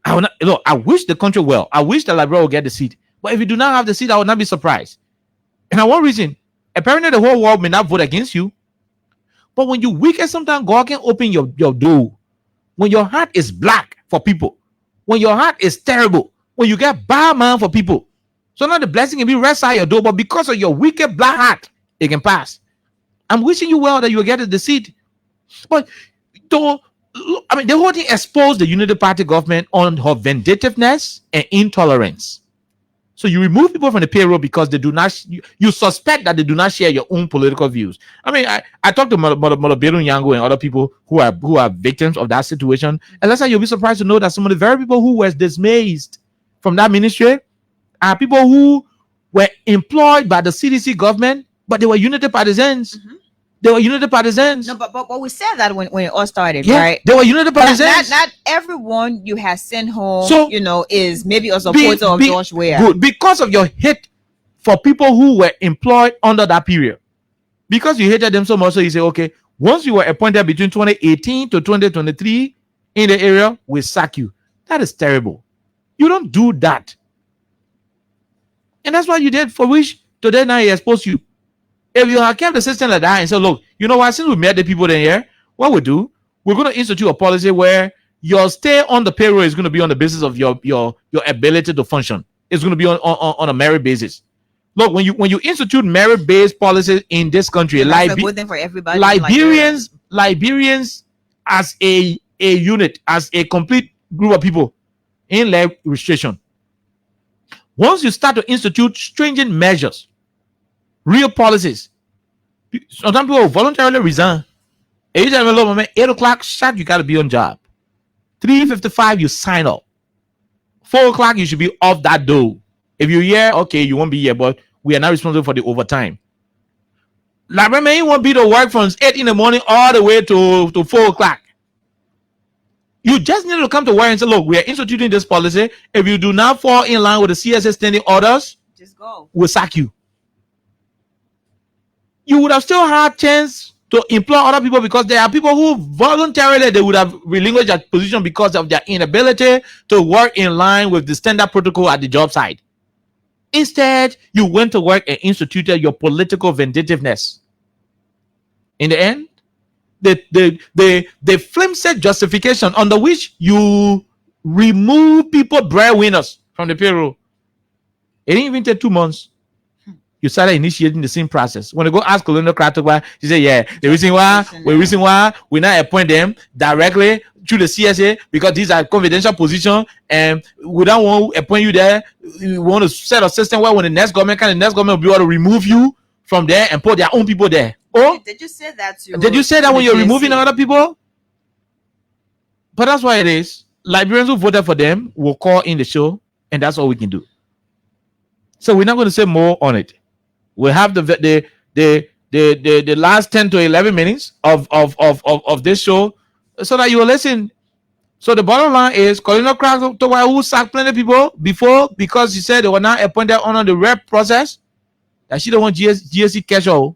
[SPEAKER 4] I wish the country well. I wish the Liberia will get the seat. But if you do not have the seat, I will not be surprised. And for one reason, apparently the whole world may not vote against you. But when you wicked, sometimes God can open your door. When your heart is black for people, when your heart is terrible, when you get bad man for people, so now the blessing can be right side your door, but because of your wicked black heart, it can pass. I'm wishing you well that you will get the seat. But the whole thing exposed the Unity Party government on her vindictiveness and intolerance. So you remove people from the payroll because they do not. You suspect that they do not share your own political views. I mean, I talked to Moloberu Nyango and other people who are victims of that situation, and that's why you'll be surprised to know that some of the very people who were dismayed from that ministry are people who were employed by the CDC government, but they were Unity partisans. They were Unity partisans.
[SPEAKER 7] No, but we said that when it all started,
[SPEAKER 4] yeah,
[SPEAKER 7] right?
[SPEAKER 4] They were Unity partisans.
[SPEAKER 7] Not everyone you have sent home,
[SPEAKER 4] so,
[SPEAKER 7] is maybe a supporter of George Weah.
[SPEAKER 4] Good, because of your hate for people who were employed under that period. Because you hated them so much, so you say, okay, once you were appointed between 2018 to 2023 in the area, we sack you. That is terrible. You don't do that. And that's what you did, for which today now he exposed you. If you have kept the system like that and said, look, you know what, since we met the people in here, what we do, we're going to institute a policy where your stay on the payroll is going to be on the basis of your ability to function. It's going to be on a merit basis. Look, when you institute merit-based policies in this country,
[SPEAKER 7] that's a good thing for everybody.
[SPEAKER 4] Liberians as a unit, as a complete group of people in labor registration. Once you start to institute stringent measures, real policies, sometimes people will voluntarily resign. If you tell me, look, 8 o'clock, shot, you got to be on job. 3:55, you sign up. 4 o'clock, you should be off that door. If you're here, okay, you won't be here, but we are not responsible for the overtime. Like, remember, you won't be to work from 8 in the morning all the way to 4 o'clock. You just need to come to work and say, look, we are instituting this policy. If you do not fall in line with the CSA standing orders,
[SPEAKER 7] just go.
[SPEAKER 4] We'll sack you. You would have still had a chance to employ other people, because there are people who voluntarily they would have relinquished their position because of their inability to work in line with the standard protocol at the job site. Instead, you went to work and instituted your political vindictiveness. In the end, the flimsy justification under which you remove people breadwinners from the payroll. It didn't even take 2 months. You started initiating the same process. When you go ask Colonel Kratogba, she said, yeah, the reason why we not appoint them directly through the CSA because these are confidential positions, and we don't want to appoint you there. We want to set a system where when the next government will be able to remove you from there and put their own people there. Oh,
[SPEAKER 7] did you say that?
[SPEAKER 4] Did you say that when you're removing other people? But that's why it is. Liberians who voted for them will call in the show, and that's all we can do. So we're not going to say more on it. We'll have the last 10 to 11 minutes of this show so that you will listen. So the bottom line is Colonel Crack who sacked plenty of people before because she said they were not appointed under the rep process. That she don't want GSC cash out.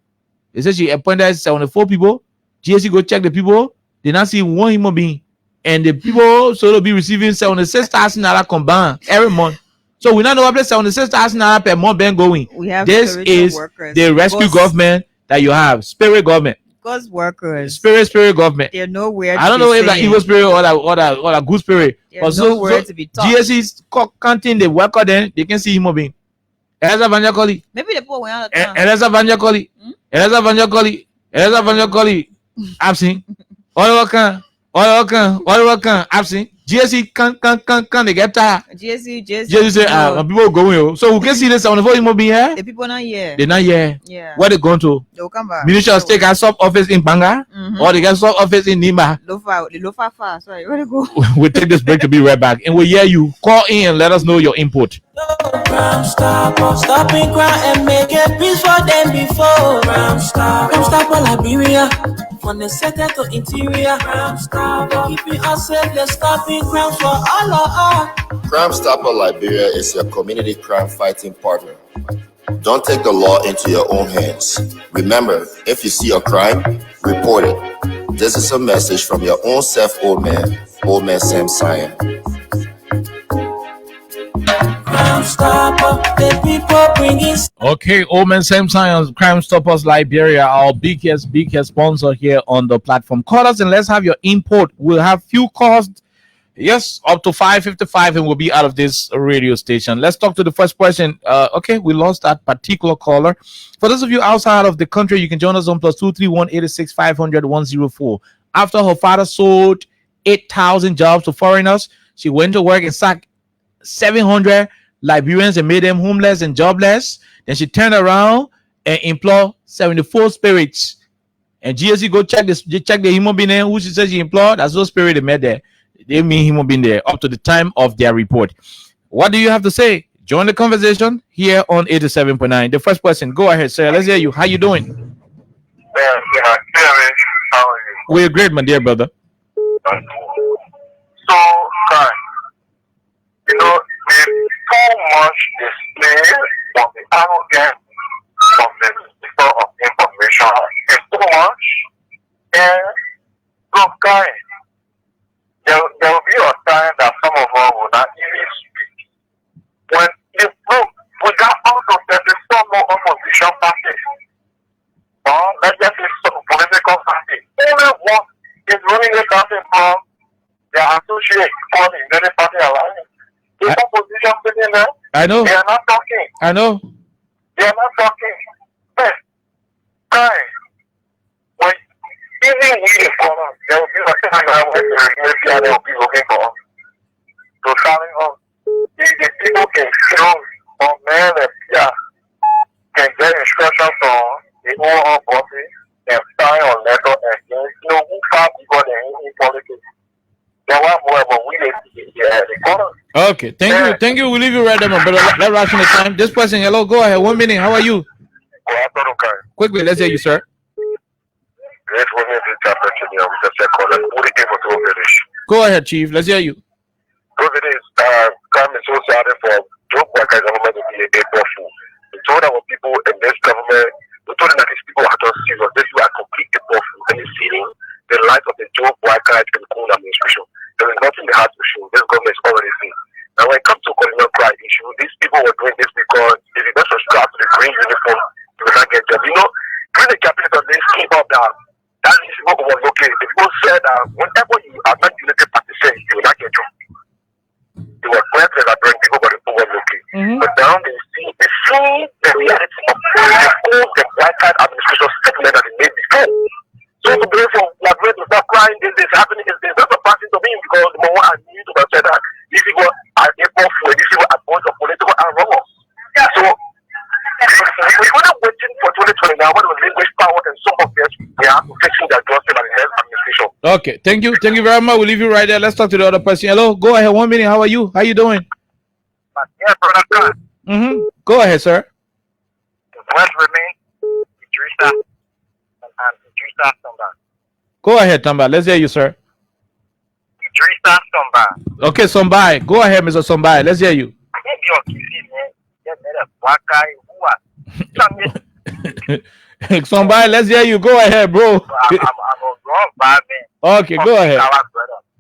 [SPEAKER 4] They said she appointed 74 people. GSC go check the people. They not see one human being. And the people so they'll be receiving $76,000 combined every month. So we not know what $76,000 per month been going. This is the rescue government that you have. Spirit government.
[SPEAKER 7] God's workers.
[SPEAKER 4] Spirit government.
[SPEAKER 7] They're nowhere.
[SPEAKER 4] I don't know if that evil spirit or that good spirit.
[SPEAKER 7] There's nowhere to be taught.
[SPEAKER 4] GSC's counting the worker then they can see human being. Maybe
[SPEAKER 7] the people went out of town.
[SPEAKER 4] Eleza Vanjokoli. I've seen. All I've seen. GSC can they get tired? GSC say people going. So we can see this on the phone being here.
[SPEAKER 7] The people not here.
[SPEAKER 4] They're not here.
[SPEAKER 7] Yeah.
[SPEAKER 4] Where they going to?
[SPEAKER 7] They'll come back.
[SPEAKER 4] Ministry of State has sub office in Banga or they got sub office in Nima.
[SPEAKER 7] Lofa far. Sorry, where they go?
[SPEAKER 4] We'll take this break to be right back. And we'll hear you. Call in and let us know your input.
[SPEAKER 15] Stopping crime and make a peace for them before. Crime stop Liberia. From the center to interior. Crime stop. Keeping us safe. Let's stopping crime for all of us.
[SPEAKER 5] Crime Stopper Liberia is your community crime fighting partner. Don't take the law into your own hands. Remember, if you see a crime, report it. This is a message from your own self, old man Sam Sion.
[SPEAKER 15] Crime Stopper, the people bringing.
[SPEAKER 4] Okay, old man Sam Sion, Crime Stoppers Liberia, our biggest sponsor here on the platform. Call us and let's have your input. We'll have few calls. Yes, up to 5:55 and we'll be out of this radio station. Let's talk to the first person. Okay, we lost that particular caller. For those of you outside of the country, you can join us on +231 86 500 104. After her father sold 8,000 jobs to foreigners, she went to work and sacked 700 Liberians and made them homeless and jobless. Then she turned around and employed 74 spirits. And GSC go check the human being who she said she employed. That's those spirit they met there. They mean human being there up to the time of their report. What do you have to say? Join the conversation here on 87.9. The first person, go ahead, sir. Let's hear you. How you doing?
[SPEAKER 10] How are you?
[SPEAKER 4] We're great, my dear brother.
[SPEAKER 10] So, guys, you know, there's so much display of the arrogance of the people of information. It's so much. And look, guys, there will be a time that some of us will not even speak. When you look, we got out of there, there's some more opposition parties. Let's just say some political parties. Only one is running the country from their associate called the United Party Alliance. There's opposition sitting there.
[SPEAKER 4] I know.
[SPEAKER 10] They are not talking.
[SPEAKER 4] I know.
[SPEAKER 10] They are not talking. Hey, guys, when even we in forum, there will be a time where they will be looking for us to challenge us. The people can kill or mail and can get instructions from the overall body and sign on letter and you know who found people in politics. There were more, but we the forum.
[SPEAKER 4] Okay, thank you. We'll leave you right there, my brother. Let's rush on the time. This person, hello, go ahead. 1 minute. How are you? Quickly, let's hear you, sir. Go ahead, Chief. Let's hear you.
[SPEAKER 10] Crime is so sad for job workers government to be a April fool. We told our people in this government, we told them that these people are just serious. These people are complete April fool. And it's seeing the light of the job worker and cool administration. There is nothing they have to show. This government is already seen. Now, when it comes to colonial pride issue, these people were doing this because if you don't subscribe to the green uniform, you will not get jobs. You know, during the capital, they came up that these people were looking. The people said that whenever you are not united party, say you will not get job. They were quite celebrating people, but the people were looking. But now they see the reality of the white card administration statement that they made before. So to bring from Liberia to start crying, this is happening. There's not a party to
[SPEAKER 9] we're not waiting for 2020 now. When we relinquish power and some of us, we are fixing the doorstep and the health administration.
[SPEAKER 4] Okay, thank you very much. We'll leave you right there. Let's talk to the other person. Hello, go ahead. 1 minute. How are you? How you doing?
[SPEAKER 9] Yeah, brother Khan.
[SPEAKER 4] Go ahead, sir.
[SPEAKER 9] West remain Idrissa and Idrissa Samba.
[SPEAKER 4] Go ahead, Tamba. Let's hear you, sir.
[SPEAKER 9] Idrissa Samba.
[SPEAKER 4] Okay, Sombai. Go ahead, Mr. Sombai. Let's hear you. Somebody, let's hear you. Go ahead, bro.
[SPEAKER 9] I'm a wrong bad man.
[SPEAKER 4] Okay, go ahead.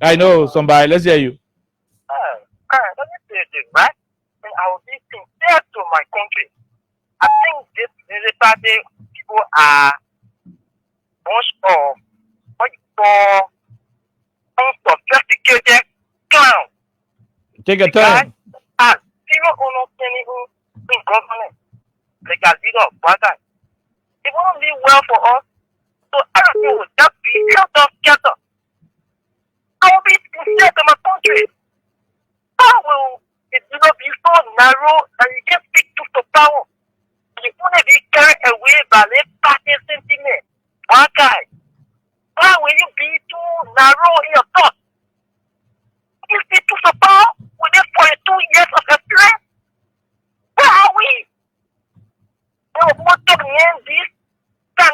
[SPEAKER 4] I know, somebody. Let's hear you.
[SPEAKER 9] Let me say this, right? And I will be sincere to my country. I think this party people are bunch of what you call unsophisticated clowns.
[SPEAKER 4] Take your time.
[SPEAKER 9] People who not anything in government, like a leader of one guy. It won't be well for us. So everything will just be scatter. I will be sincere to my country. How will it not be so narrow and you can speak to power? You want to be carried away by the party sentiment. One guy. Why will you be too narrow in your thoughts? You speak to power within 42 years of experience? Where are we? No, most of these can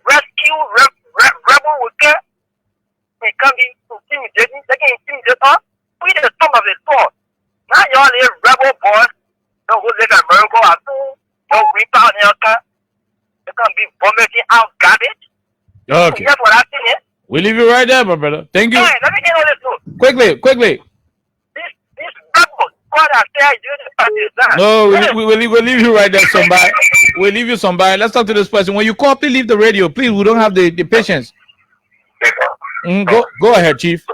[SPEAKER 9] rescue rebel workers. They can be intimidating. They can intimidate us. We the thumb of the sword. Now y'all little rebel boys. Don't go live in America or two. Don't reap out in your car. They can be vomiting out garbage.
[SPEAKER 4] Okay.
[SPEAKER 9] That's what I think.
[SPEAKER 4] We leave you right there, my brother. Thank you.
[SPEAKER 9] Hey, let me get on this note.
[SPEAKER 4] Quickly.
[SPEAKER 9] This rebel squad out there, you
[SPEAKER 4] No, we'll leave you right there, somebody. We'll leave you somebody. Let's talk to this person. When you call, please leave the radio. Please, we don't have the patience. Go ahead, Chief.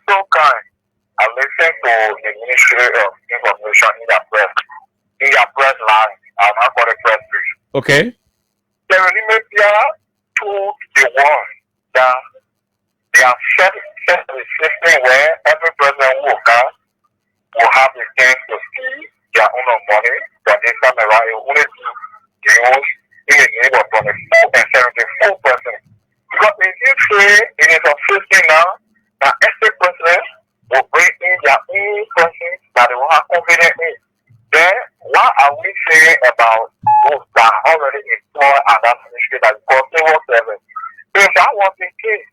[SPEAKER 10] So kind. I listened to the Ministry of Information in their press line. I'm not for the press brief.
[SPEAKER 4] Okay.
[SPEAKER 10] The Liberia told the world that they have set a system where every president will have the chance to see their own money, but this time around it will only be used in the name of 24 and 74%. Because if you say it is a system now that every president will bring in their own person that they will have confidence in, then what are we saying about those that are already employed at that ministry that is called civil service? If that was the case,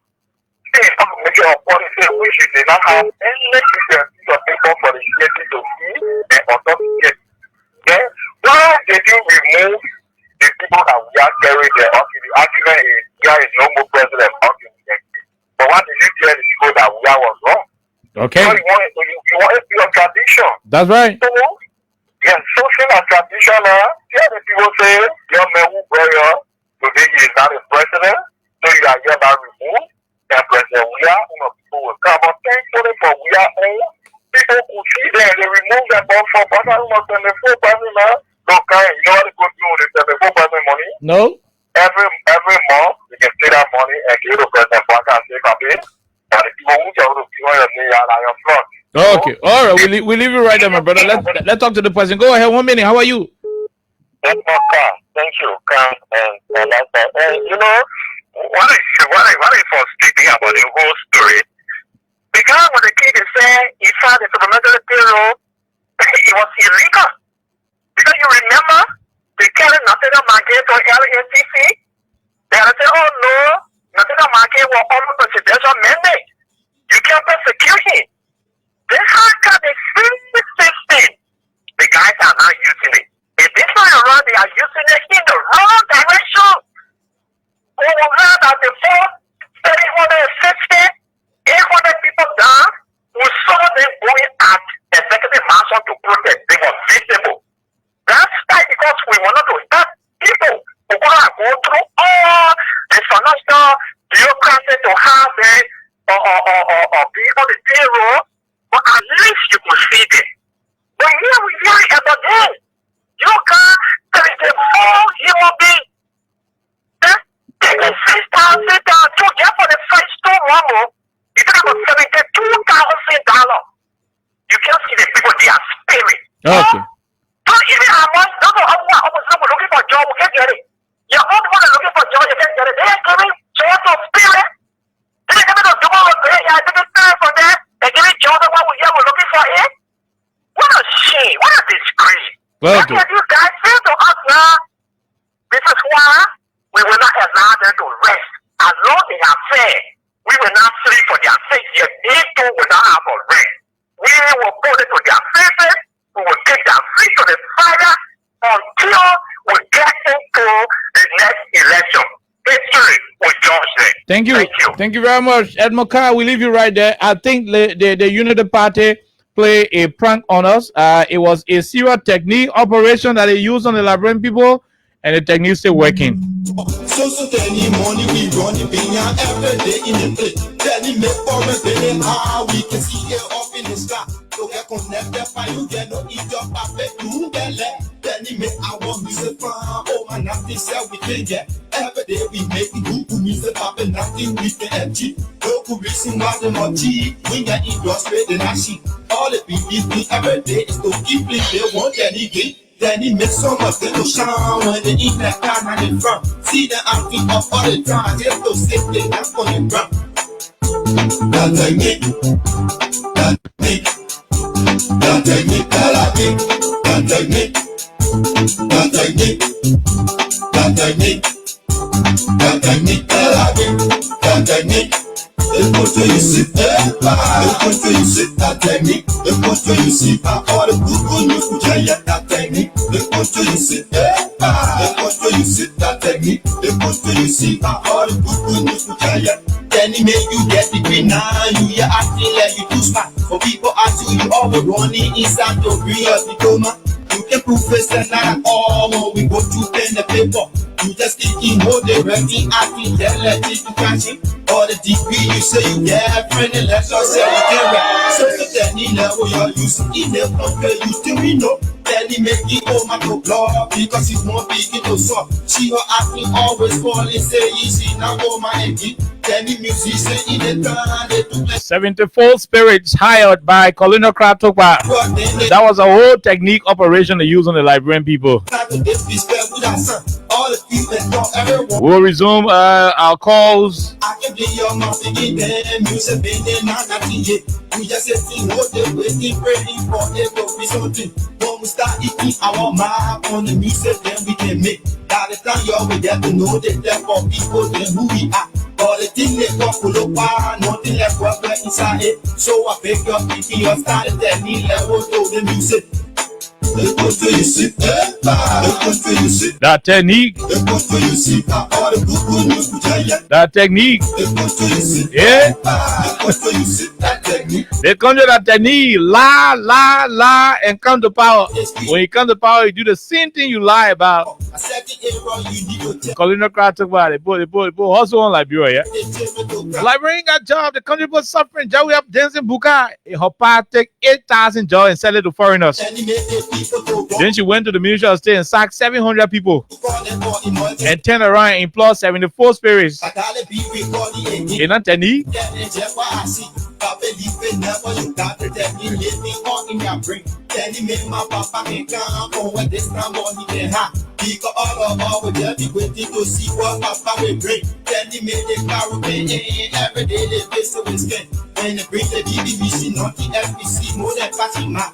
[SPEAKER 10] say some major policy which you did not have any piece of paper for the GST to see and authenticate, then why did you remove the people that we are carrying there until the argument is there is no more president until the next day? But why did you tell the people that we are was wrong?
[SPEAKER 4] Okay.
[SPEAKER 10] So you want it to be a tradition.
[SPEAKER 4] That's right.
[SPEAKER 10] So, yes, social and traditional. Yeah, the people say, your man who brother, today he is not a president, so you are hereby removed. And president, we are, people will come. But thankfully for we are own, people could see them, they remove them both for but I almost 24% now. Don't kind, you know what they go do with the 74% money?
[SPEAKER 4] No.
[SPEAKER 10] Every month, you can take that money and give the president back and take a pay. And the people who tell the people on your front.
[SPEAKER 4] Okay, all right. We leave you right there, my brother. Let's talk to the person. Go ahead. 1 minute. How are you?
[SPEAKER 10] That's my car. Thank you, Khan. And that's that. And you know, what is for speaking about the whole story? The guy with the kid is saying he found the supplementary payroll. It was illegal. Because you remember the Karen National Market or LATC? They had said, oh no, National Market was almost presidential mandate. You can't persecute him. They have got the same system. The guys are not using it. If this time around they are using it in the wrong direction, we will have at the phone 750, 800 people down. We saw them going at executive mansion to protest. They were visible. That's why because we wanted to help people who are go through all the financial bureaucracy to have the be on the payroll. But at least you could see them. But here we hear it every day. You can't tell the whole human being. Take the $6,000 to get for the first 2 months. You talk about $72,000. You can't see the people, their spirit.
[SPEAKER 4] Okay.
[SPEAKER 9] So even among those who are looking for job, you can't get it. Your own people are looking for job, you can't get it. They ain't giving job to spirit. They ain't giving the job of prayer. I think it's time for that. They're giving job of what we're looking for it. What a shame. What a disgrace. What can you guys say to us now? This is why we will not allow them to rest. As long as they have faith, we will not sleep for their sake. Yet they too will not have a rest. We will put it to their faces. We will take their feet to the fire until we get into the next election. History will judge them.
[SPEAKER 4] Thank you. Thank you very much. Ed Mokar, we leave you right there. I think the Unity Party play a prank on us. It was a serious technique operation that they used on the Liberian people, and the technique still working.
[SPEAKER 16] So any money we run the binya every day in the play. Then it make promise then how we can see it up in the sky. So get connected by you get no eat your papa do then it make our music from oh man nothing sell we can get. Every day we make good music papa nothing we can achieve. No reason why the money we get industry then I see. All the people every day is to keep it they want any game. Then he makes so much to shine when they eat that kind of from. See the acting of all the time, just to sit there, that's for the drum. That technique, that technique, that technique, that technique, that technique, that technique, that technique, that technique. The country you sit there, the country you sit that technique, the country you sit all the good news to that technique, the country you sit there, the country you sit that technique, the country you sit all the good news to then he make you get the green now, you acting like you too smart. For people ask you always running inside your real diploma. You can prove it and not all when we go to pen the paper. You just thinking more the writing, acting, then let it be catching. All the degree you say you get, friend, and let yourself get right. So then he level you're using in the country, you still we know. Then he make it oh my go blow because he won't be it to solve. She her acting always falling, say easy now oh my head. Then the musician in the town, they do
[SPEAKER 4] 74 spirits hired by Colonel Kratoba. That was a whole technique operation they use on the Liberian people. We'll resume our calls.
[SPEAKER 16] We just sitting waiting, praying for it to be something. When we start eating our map on the music, then we can make. By the time y'all we get to know the depth of people, then who we are. All the things they talk for the power, nothing left what we're inside it. So I beg your people, you started that need level to the music. The country you sit there, the country you sit.
[SPEAKER 4] That technique.
[SPEAKER 16] The country you sit, all the good news to tell you.
[SPEAKER 4] That technique.
[SPEAKER 16] The country you sit,
[SPEAKER 4] yeah.
[SPEAKER 16] The country you sit, that technique.
[SPEAKER 4] They conjure that technique, lie, and come to power. When you come to power, you do the same thing you lie about. Colonel Crowd talk about it. They put hustle on Liberia. Yeah? Liberia ain't got job. The country was suffering. Job we have dancing buka. Her part take 8,000 jobs and sell it to foreigners. Then she went to the Ministry of State and sacked 700 people and turned around and employed 74 spirits. In that technique.
[SPEAKER 16] Because all of our will be waiting to see what Papa will bring. Then he made the car every day they face with skin. When they bring the BBC, not the FBC, more than passing map.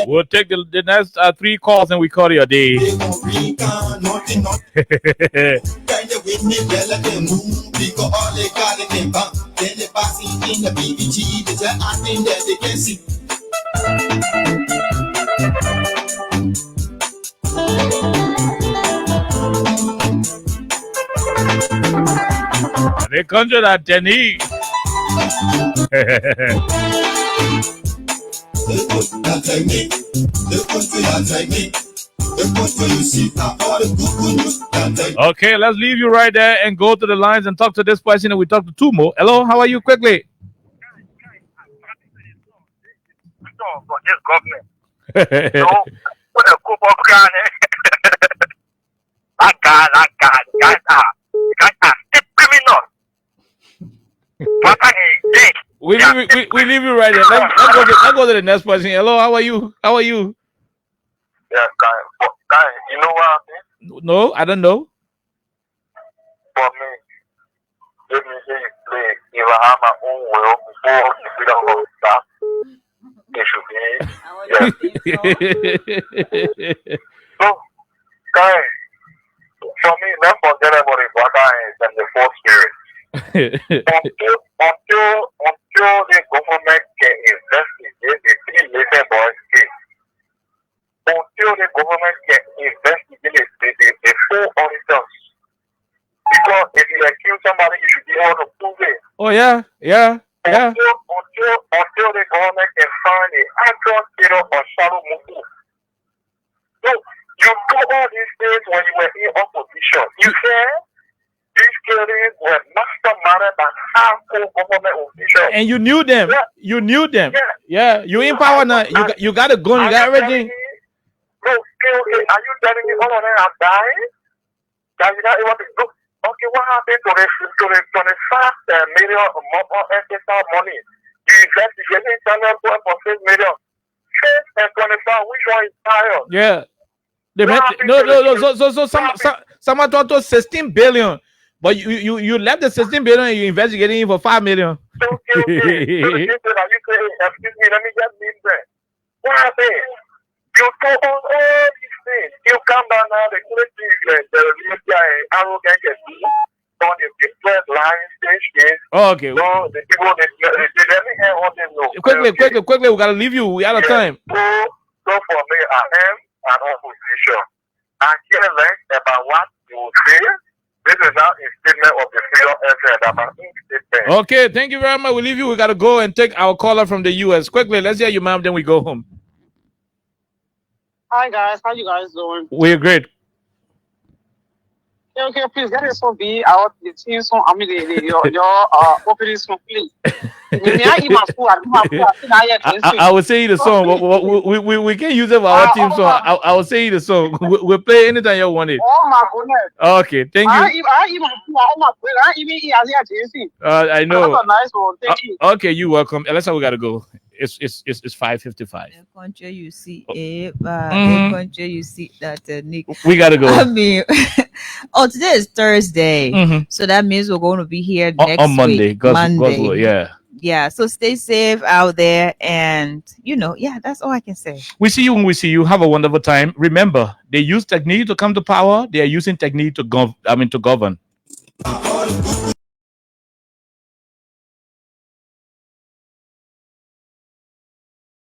[SPEAKER 4] We'll take the next 3 calls and we call it a day. They conjure that technique. Okay, let's leave you right there and go to the lines and talk to this person, and we talk to 2 more. Hello, how are you? Quickly.
[SPEAKER 9] For this government. So, put a coup of gun. That guys are still criminals.
[SPEAKER 4] We leave you right there. Let's go to the next person. Hello, how are you?
[SPEAKER 10] Yeah, Guy, you know what happened?
[SPEAKER 4] No, I don't know.
[SPEAKER 10] For me, let me hear you play. If I have my own will before the freedom of start, it should be. Yeah. So, guy, for me, let's forget about the water and the four spirits. until the government can investigate the three later boys case. Until the government can investigate the four auditors. Because if you accuse somebody, you should be able to prove it.
[SPEAKER 4] Oh yeah.
[SPEAKER 10] Until the government can find the actual killer of Shadow Mufu. So you do all these things when you were in opposition. You said these killings were masterminded by hardcore government officials.
[SPEAKER 4] And you knew them.
[SPEAKER 10] Yeah.
[SPEAKER 4] You knew them.
[SPEAKER 10] Yeah.
[SPEAKER 4] You in power now. You got a gun. You got everything.
[SPEAKER 10] No, are you telling me all of them are dying? That you not able to look? Okay, what happened to the 25 million SSR money? You investigating channel for 6 million. 6 and 25, which one is higher?
[SPEAKER 4] Yeah. So someone thought it was 16 billion. But you left the 16 billion and you investigating for 5 million.
[SPEAKER 10] Okay. So the people that you say, excuse me, let me just leave there. What happened? You told us all these things. You come back now, the Cleveland, the Liberia, arrogant, on the first line stage.
[SPEAKER 4] Oh, okay.
[SPEAKER 10] So the people, they let me hear what they know.
[SPEAKER 4] Quickly, we gotta leave you. We out of time.
[SPEAKER 10] So for me, I am an opposition. I care less about what you say. This is not a statement of the freedom of my statement.
[SPEAKER 4] Okay, thank you very much. We leave you. We gotta go and take our caller from the US. Quickly, let's hear you, ma'am. Then we go home.
[SPEAKER 17] Hi guys, how you guys doing?
[SPEAKER 4] We're great.
[SPEAKER 17] Okay, please get it for me out the team song. I mean your opening song, please.
[SPEAKER 4] I will say you the song. We can use it for our team song. I will say you the song. We'll play anytime you want it.
[SPEAKER 17] Oh my goodness.
[SPEAKER 4] Okay, thank you. I know.
[SPEAKER 17] That's a nice one. Thank you.
[SPEAKER 4] Okay, you're welcome. Alexa, we gotta go. It's 5:55.
[SPEAKER 7] Country, you see, country, you see that Nick.
[SPEAKER 4] We gotta go.
[SPEAKER 7] I mean, today is Thursday, so that means we're going to be here next
[SPEAKER 4] on Monday.
[SPEAKER 7] week.
[SPEAKER 4] Monday,
[SPEAKER 7] yeah. So stay safe out there, and that's all I can say.
[SPEAKER 4] We see you when we see you. Have a wonderful time. Remember, they use technique to come to power. They are using technique to govern.